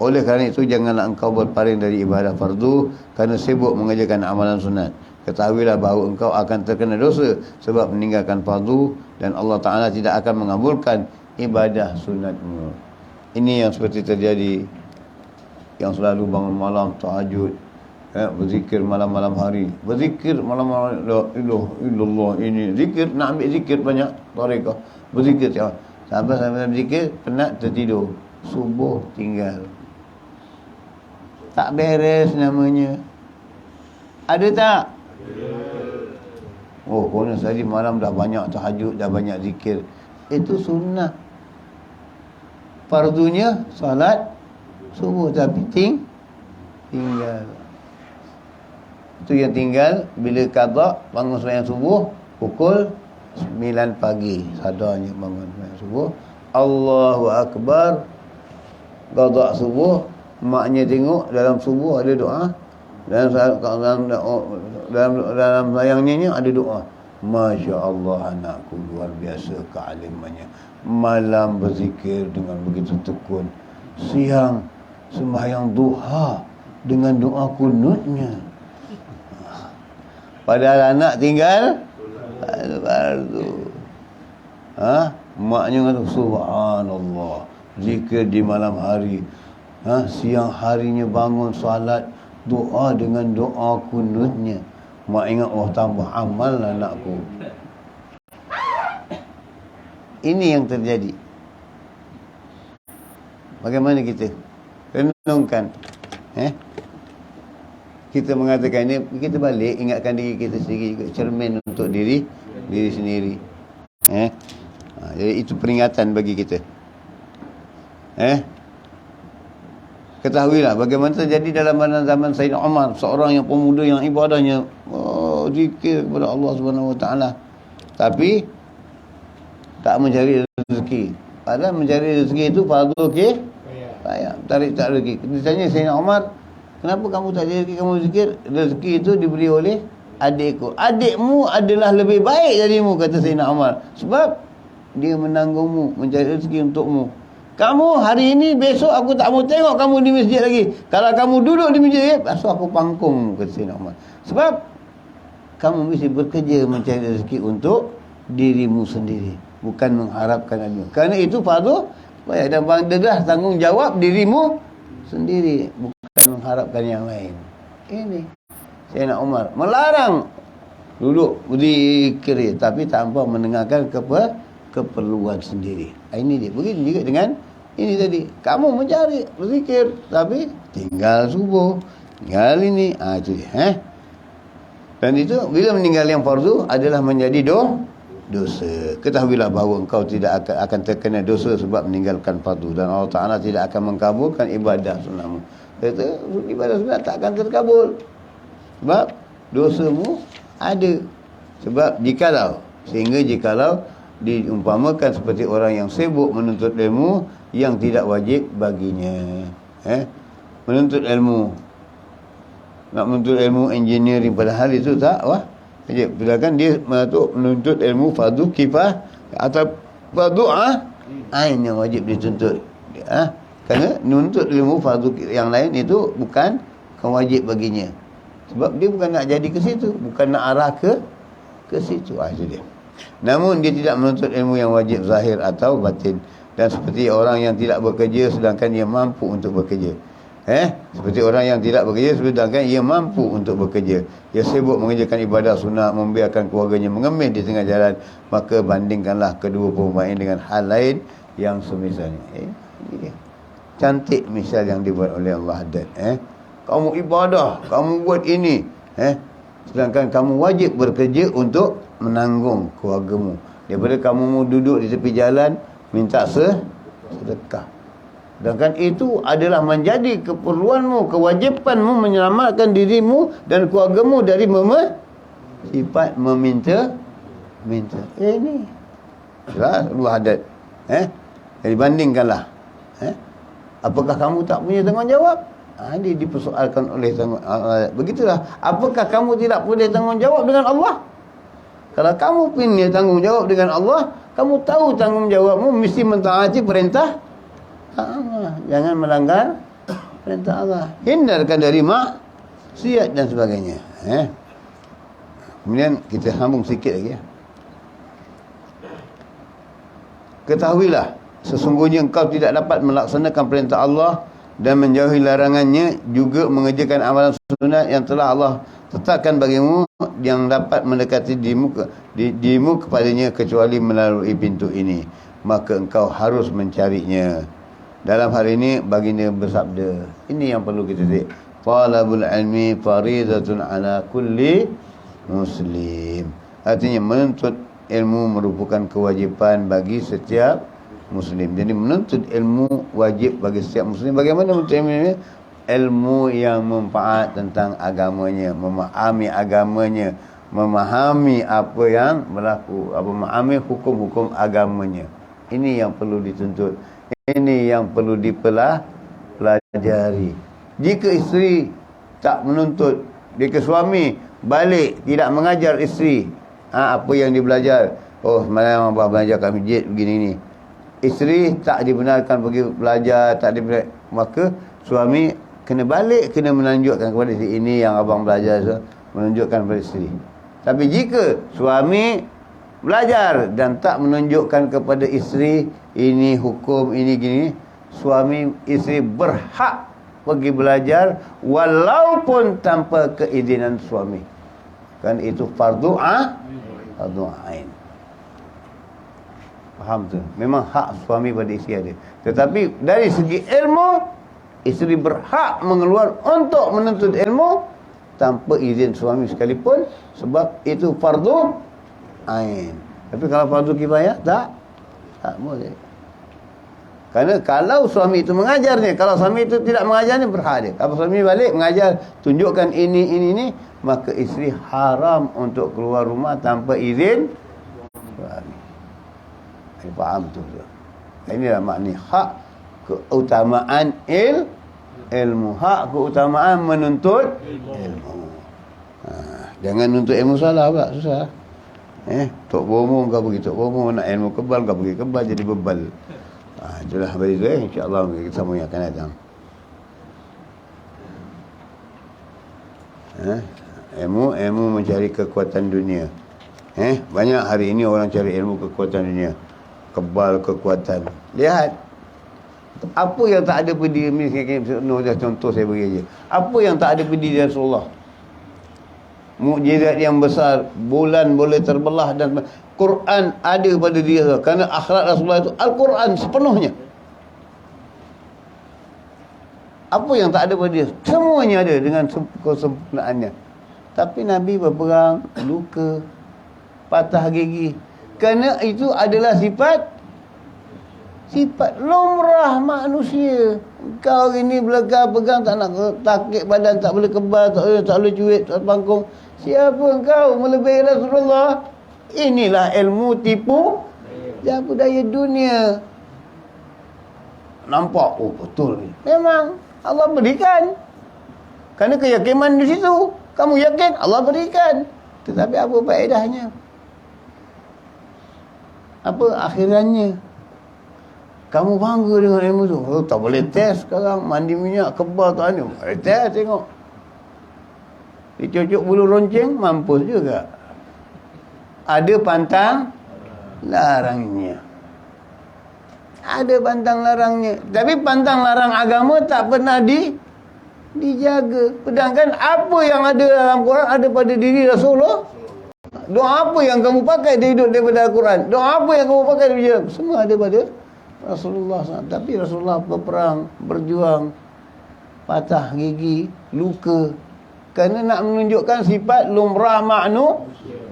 oleh kerana itu janganlah engkau berpaling dari ibadah fardu kerana sibuk mengerjakan amalan sunat. Ketahuilah bahawa engkau akan terkena dosa sebab meninggalkan fardu dan Allah Ta'ala tidak akan mengabulkan ibadah sunatmu. Ini yang seperti terjadi, yang selalu bangun malam tahajud, berzikir malam-malam hari, berzikir malam-malam, la ilaha illallah, ini zikir, nak ambil zikir banyak tarekah, berzikir sampai berzikir penat tertidur, subuh tinggal, tak beres namanya. Ada tak? Oh, konon tadi malam dah banyak tahajud, dah banyak zikir. Itu sunnah. Fardunya salat subuh, tapi tinggal. Itu yang tinggal bila qada bangun sembahyang subuh pukul 9 pagi. Sadarnya bangun sembahyang subuh, Allahu Akbar, qada subuh. Maknya tengok dalam subuh ada doa, dalam sayangnya ada doa. Masya Allah, anakku luar biasa kealimannya. Malam berzikir dengan begitu tekun, siang sembahyang duha dengan doa kunutnya. Padahal anak tinggal fardu. Maknya kata subhanallah, zikir di malam hari, siang harinya bangun salat doa dengan doa kunutnya. Mak ingat, oh tambah amal anakku. Ini yang terjadi. Bagaimana kita renungkan? Kita mengatakan ini, kita balik ingatkan diri kita sendiri juga, cermin untuk diri sendiri. Jadi itu peringatan bagi kita. Ketahuilah bagaimana terjadi dalam zaman Sayyidina Umar, seorang yang pemuda yang ibadahnya zikir kepada Allah Subhanahu Wa Taala, tapi tak mencari rezeki. Padahal mencari rezeki itu fardu kifayah. Tarik tak rezeki. Ditanya Sayyidina Umar, kenapa kamu tak ada rezeki, kamu zikir? Rezeki itu diberi oleh adikku. Adikmu adalah lebih baik darimu, kata Sayyidina Umar, sebab dia menanggungmu, mencari rezeki untukmu. Kamu hari ini, besok aku tak mau tengok kamu di masjid lagi. Kalau kamu duduk di masjid, besok aku pangkung, kata Sayyidina Umar. Sebab kamu mesti bekerja mencari rezeki untuk dirimu sendiri, bukan mengharapkan adikmu. Kerana itu fardu kifayah, dan adalah tanggungjawab dirimu sendiri, bukan mengharapkan yang lain. Ini Sayyidina Umar melarang duduk berzikir, tapi tanpa mendengarkan keperluan sendiri. Ini dia. Begitu juga dengan ini tadi. Kamu mencari berzikir, tapi tinggal subuh, tinggal ini. Itu dia. Dan itu bila meninggal yang fardu adalah menjadi dosa. Ketahuilah bahawa engkau tidak akan terkena dosa sebab meninggalkan fardu, dan Allah Ta'ala tidak akan mengkabulkan ibadah sunatmu. Kata ibadah sunat tak akan terkabul sebab dosamu ada. Sebab jikalau diumpamakan seperti orang yang sibuk menuntut ilmu yang tidak wajib baginya. Menuntut ilmu, nak menuntut ilmu engineering, padahal itu tak wajib. Sedangkan dia menuntut ilmu fardu kifayah atau fardu ain yang wajib dituntut. Kerana menuntut ilmu fardu yang lain itu bukan wajib baginya, sebab dia bukan nak jadi ke situ, bukan nak arah ke situ. Itu dia. Namun dia tidak menuntut ilmu yang wajib zahir atau batin. Dan seperti orang yang tidak bekerja sedangkan ia mampu untuk bekerja. Seperti orang yang tidak bekerja sedangkan ia mampu untuk bekerja. Ia sibuk mengerjakan ibadah sunat, membiarkan keluarganya mengemis di tengah jalan. Maka bandingkanlah kedua perumpamaan dengan hal lain yang semisalnya. Ini dia. Cantik misal yang dibuat oleh Allah Haddad. Kamu ibadah, kamu buat ini, sedangkan kamu wajib bekerja untuk menanggung keluargamu. Daripada kamu duduk di tepi jalan minta sedekah. Sedangkan itu adalah menjadi keperluanmu, kewajipanmu menyelamatkan dirimu dan keluargamu dari sifat meminta. Ini jelas Allah Haddad. Jadi bandingkanlah. Apakah kamu tak punya tanggungjawab? Dia dipersoalkan oleh begitulah. Apakah kamu tidak boleh tanggungjawab dengan Allah? Kalau kamu punya tanggungjawab dengan Allah, kamu tahu tanggungjawabmu mesti mentaati perintah Allah. Jangan melanggar perintah Allah. Hindarkan dari maksiat dan sebagainya. Kemudian kita sambung sikit lagi. Ketahuilah, sesungguhnya engkau tidak dapat melaksanakan perintah Allah dan menjauhi larangannya, juga mengerjakan amalan sunat yang telah Allah tetapkan bagimu, yang dapat mendekati dirimu kepadanya kecuali melalui pintu ini. Maka engkau harus mencarinya. Dalam hal ini baginda bersabda, ini yang perlu kita lihat, talabul ilmi faridatun ala kulli muslim. Artinya menuntut ilmu merupakan kewajipan bagi setiap Muslim. Jadi menuntut ilmu wajib bagi setiap Muslim. Bagaimana menuntut ilmu? Ilmu yang manfaat tentang agamanya, memahami agamanya, memahami apa yang berlaku, memahami hukum-hukum agamanya. Ini yang perlu dituntut. Ini yang perlu dipelajari. Jika isteri tak menuntut, jika suami balik tidak mengajar isteri apa yang dia belajar, semalam abah belajar kat masjid begini ni, isteri tak dibenarkan pergi belajar, tak dibenarkan, maka suami kena balik, kena menunjukkan kepada isteri, ini yang abang belajar, menunjukkan kepada isteri. Tapi jika suami belajar dan tak menunjukkan kepada isteri, ini hukum, ini gini, suami isteri berhak pergi belajar walaupun tanpa keizinan suami. Kan itu fardu ain. Faham tu? Memang hak suami pada isteri ada. Tetapi dari segi ilmu, isteri berhak mengeluar untuk menuntut ilmu tanpa izin suami sekalipun, sebab itu fardu ain. Tapi kalau fardu kifayah, tak boleh. Kerana kalau suami itu mengajarnya, kalau suami itu tidak mengajarnya, berhak dia. Kalau suami balik mengajar, tunjukkan ini, maka isteri haram untuk keluar rumah tanpa izin suami. Faham tu? Inilah makna hak keutamaan ilmu. Hak keutamaan menuntut ilmu. Jangan nuntut ilmu salah pula, susah. Tok bomo kau pergi tok bomo, nak ilmu kebal kau pergi kebal, jadi bebal. Itulah habis tu, insya-Allah kita sambung yang akan datang. Ilmu mencari kekuatan dunia. Banyak hari ini orang cari ilmu kekuatan dunia, kebal kekuatan. Lihat apa yang tak ada pada diri contoh saya bagi aja. Apa yang tak ada pada diri Rasulullah? Mukjizat yang besar, bulan boleh terbelah dan Quran ada pada dia, kerana akhlak Rasulullah itu Al-Quran sepenuhnya. Apa yang tak ada pada dia, semuanya ada dengan kesempurnaannya. Tapi Nabi berperang, luka, patah gigi, kerana itu adalah sifat lumrah manusia. Kau ini belakang pegang, tak nak takik badan, tak boleh kebal, tak boleh cuit, tak boleh pangkung. Siapa engkau melebihi Rasulullah? Inilah ilmu tipu daya dunia. Nampak, betul. Memang Allah berikan, kerana keyakinan di situ. Kamu yakin Allah berikan, tetapi apa faedahnya? Apa akhirannya? Kamu bangga dengan ilmu tu. Tak boleh test sekarang, mandi minyak kebal tak ada. Boleh test, tengok. Dicucuk bulu ronceng, mampus juga. Ada pantang larangnya. Ada pantang larangnya. Tapi pantang larang agama tak pernah dijaga. Sedangkan apa yang ada dalam Quran ada pada diri Rasulullah. Doa apa yang kamu pakai dia hidup daripada Al-Quran. Doa apa yang kamu pakai dia semua ada pada Rasulullah SAW. Tapi Rasulullah berperang, berjuang, patah gigi, luka, kerana nak menunjukkan sifat lumrah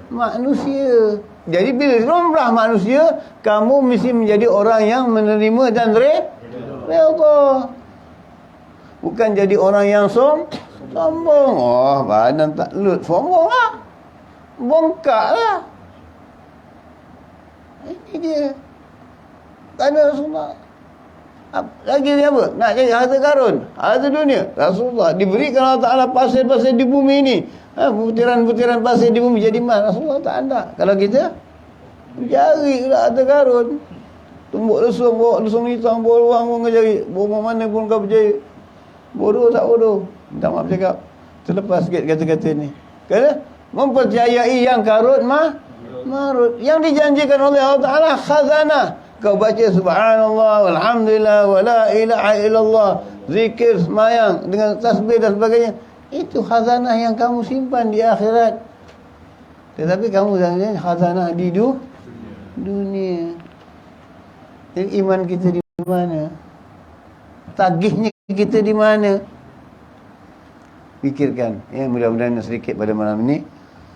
manusia. Jadi bila lumrah manusia, kamu mesti menjadi orang yang menerima dan redha. Bukan jadi orang yang sombong. Badan tak lut, sombong lah, bongkak lah. Ini dia. Kerana Rasulullah Lagi ni apa? Nak cari harta karun, harta dunia. Rasulullah diberikan Allah Ta'ala pasir-pasir di bumi ini, butiran-butiran pasir di bumi jadi emas. Rasulullah tak ada. Kalau kita cari lah harta karun, tumbuk lesung, bawa lesung hitam, bawa luang pun kau cari, bawa mana pun kau percaya. Bodoh tak bodoh? Minta maaf cakap, terlepas sikit kata-kata ni. Kerana mempercayai yang karut marut. Yang dijanjikan oleh Allah Ta'ala khazanah. Kau baca subhanallah, walhamdulillah, wala ilaha illallah, zikir, semayang dengan tasbih dan sebagainya. Itu khazanah yang kamu simpan di akhirat. Tetapi kamu jangan khazanah di dunia. Jadi iman kita di mana? Tagihnya kita di mana? Fikirkan. Ya, mudah-mudahan sedikit pada malam ini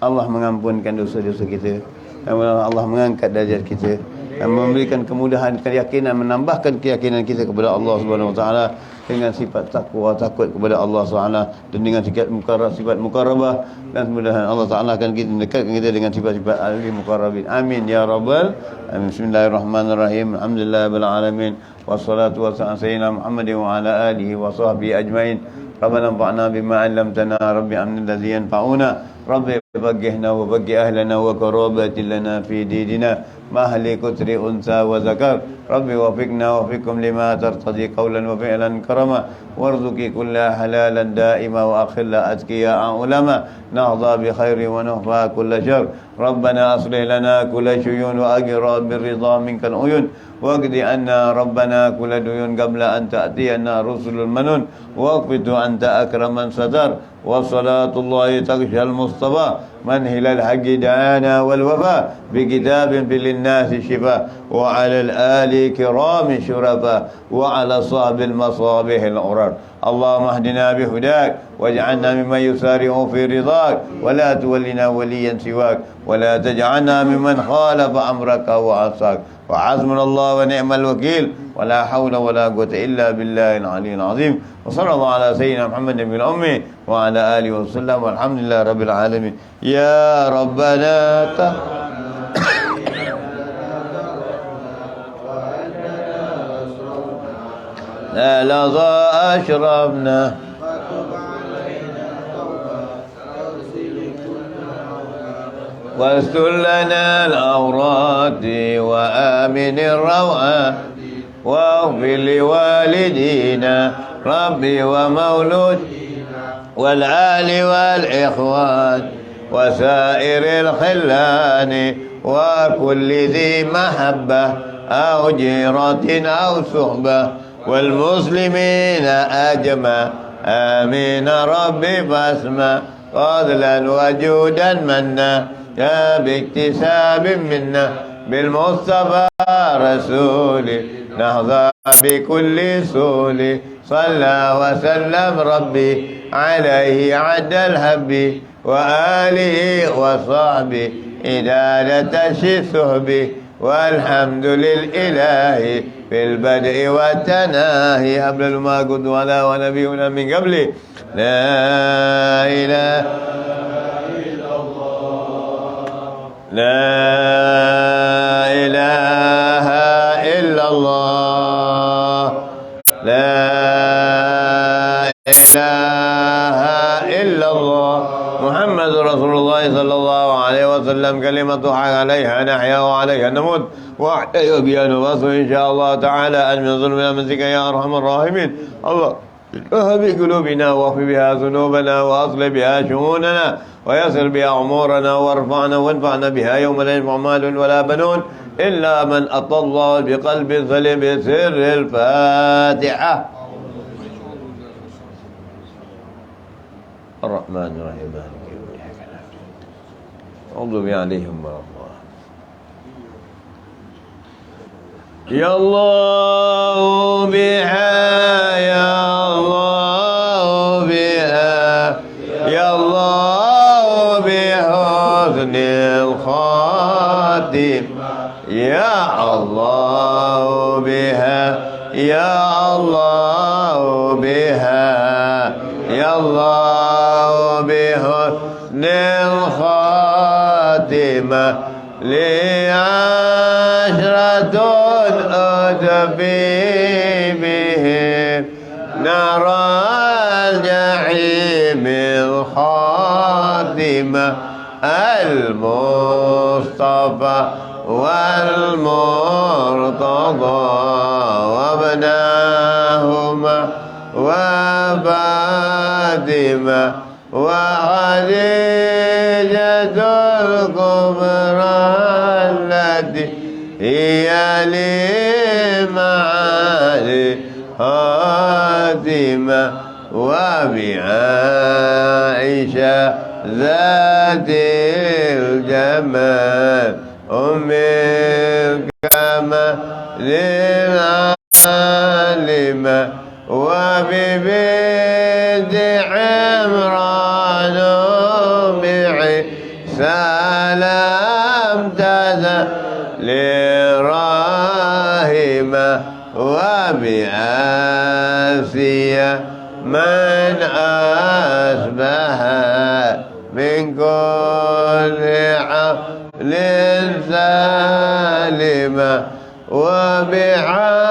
Allah mengampunkan dosa-dosa kita. Allah mengangkat darjat kita dan memberikan kemudahan, keyakinan, menambahkan keyakinan kita kepada Allah Subhanahu Wa Taala dengan sifat takwa, takut kepada Allah Subhanahu dan dengan sifat mukarrabah, dan mudah-mudahan Allah Taala akan kita dekatkan kita dengan sifat-sifat ahli mukarrabin. Amin ya rabbal alamin. Bismillahirrahmanirrahim. Alhamdulillahirabbil alamin. Wassalatu wassalamu ala sayyidina Muhammadin wa ala alihi wa sahbihi ajmain. Rabbana anfa'na bima 'allamtana, rabbi 'allimna alladhi yanfa'una, rabbi فقهنا وفقه أهلنا وكرابات لنا في ديننا ما أهل كتر أنثى وذكر ربي وفقنا وفقكم لما ترتضي قولا وفعلا كرما وارزقي كل حلالا دائما وأخل أتقياء علما نهضى بخير ونهفى كل شر ربنا أصلح لنا كل شيون وأجر بالرضا منك العيون واقضي عنا ربنا كل ديون قبل أن تأتينا رسل المنون واقبض أنت أكرم من ستر وصلاة الله تغشى المصطفى من هل الحق دعانا والوفاء بكتاب في للناس الشفاء وعلى الآل كرام شرفاء وعلى صحب المصابيح الأرر اللهم اهدنا بهداك واجعلنا ممن يسارع في رضاك ولا تولنا وليا سواك ولا تجعلنا ممن خالف أمرك وعصاك وحسبنا الله ونعم الوكيل ولا حول ولا قوة إلا بالله العلي العظيم وصلى الله على سيدنا محمد بن الأمي وعلى آله وسلم والحمد لله رب العالمين. يا ربنا لا لظى أشربنا واستر لنا الأوراد وآمن الروعات واغفر لوالدينا ربي ومولود والآل والإخوان وسائر الخلان وكل ذي محبة أو جيرة أو صحبة والمسلمين أجمع آمين ربي فاسمع فضلا وجودا منا يا باكتساب منا بالمصطفى رسولي نهضى بكل سولي صلى وسلم ربي عليه عد الهب وآله وصحبه إدالة الشهب والحمد للإله في البدء والتناهي قبل ما قد ولا ونبينا من قبله لا إله إلا الله لا إله إلا الله لا إله إلا الله محمد رسول الله صلى الله عليه وسلم كلمة حق عليها نحيا وعليها نموت وأحيا بها نبعث إن شاء الله تعالى أن من ظلم أمسك يا أرحم الراحمين الله اهب قلوبنا واغفر بها ذنوبنا وأصلح بها شؤوننا ويسر بها أمورنا وارفعنا وانفعنا بها يوم لا ينفع مال ولا بنون إلا من أتى الله بقلب سليم بسر الفاتحة. الرحمن الرحيم مالك يوم الدين اغضب عليهم ولا الله يا الله بها يا الله بها يا الله بحسن الخاتم يا الله بها يا الله بها يا الله بحسن الخاتمة لعشرة أتبي نار الجحيم الخاتمة المصطفى والمرتضى وابناهما وفاطمة وخديجة الكبرى التي هي لمعالي خاتمة وبعائشة ذات الجمال أم الكمال العالمة وببنت عمران سلام لراهمة وبآسية من أصبح من كل عقل سالمة وبحق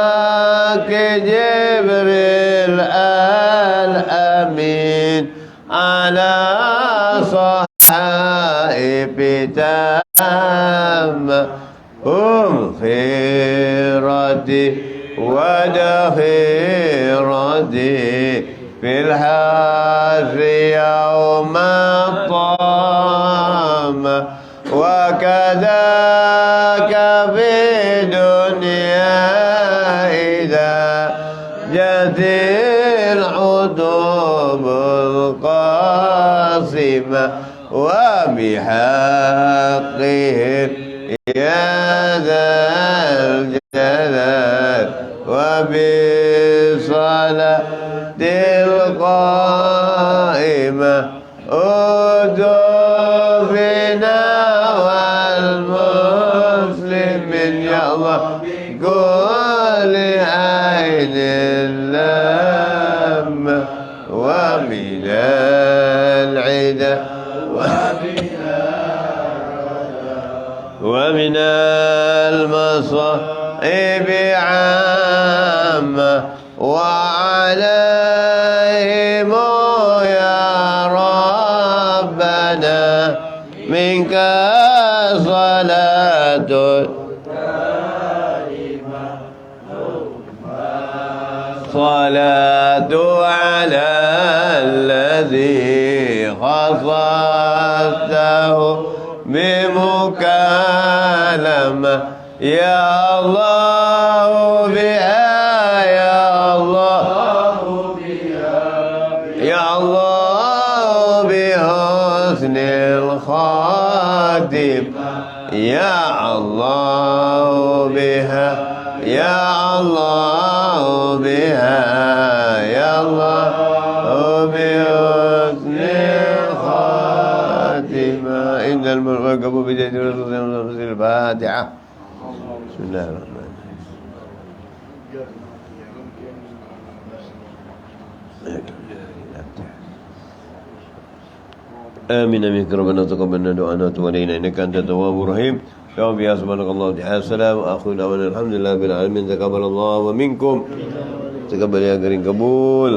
جبريل الأمين على صحائف تامة هم خيرتي ودخيرتي في الحاج يوم الطامة وكذاك في دنيا إذا جت العتوب القاسمة وبحقه يا ذا الجلال وبصلاة القائمة أدوا بنا والمسلمين يا الله كل عين اللامة ومن العدا ومن المصائب عامة وعليهم يا ربنا منك صلاة على الذي خصصته بمكالمة يا الله بها يا الله يا الله بحسن الخاتم يا الله بها يا الله بها يا الله بحسن الخاتمة إن الملك بجد رسول الفاتحة بسم الله الرحمن الرحيم آمين منك ربنا تقبلنا دعانا وتولينا إنك أنت التواب الرحيم يا رب يا سبحانك الله تعالى السلام وأخونا دعوانا الحمد لله رب العالمين تقبل الله ومنكم تقبل يا كريم قبول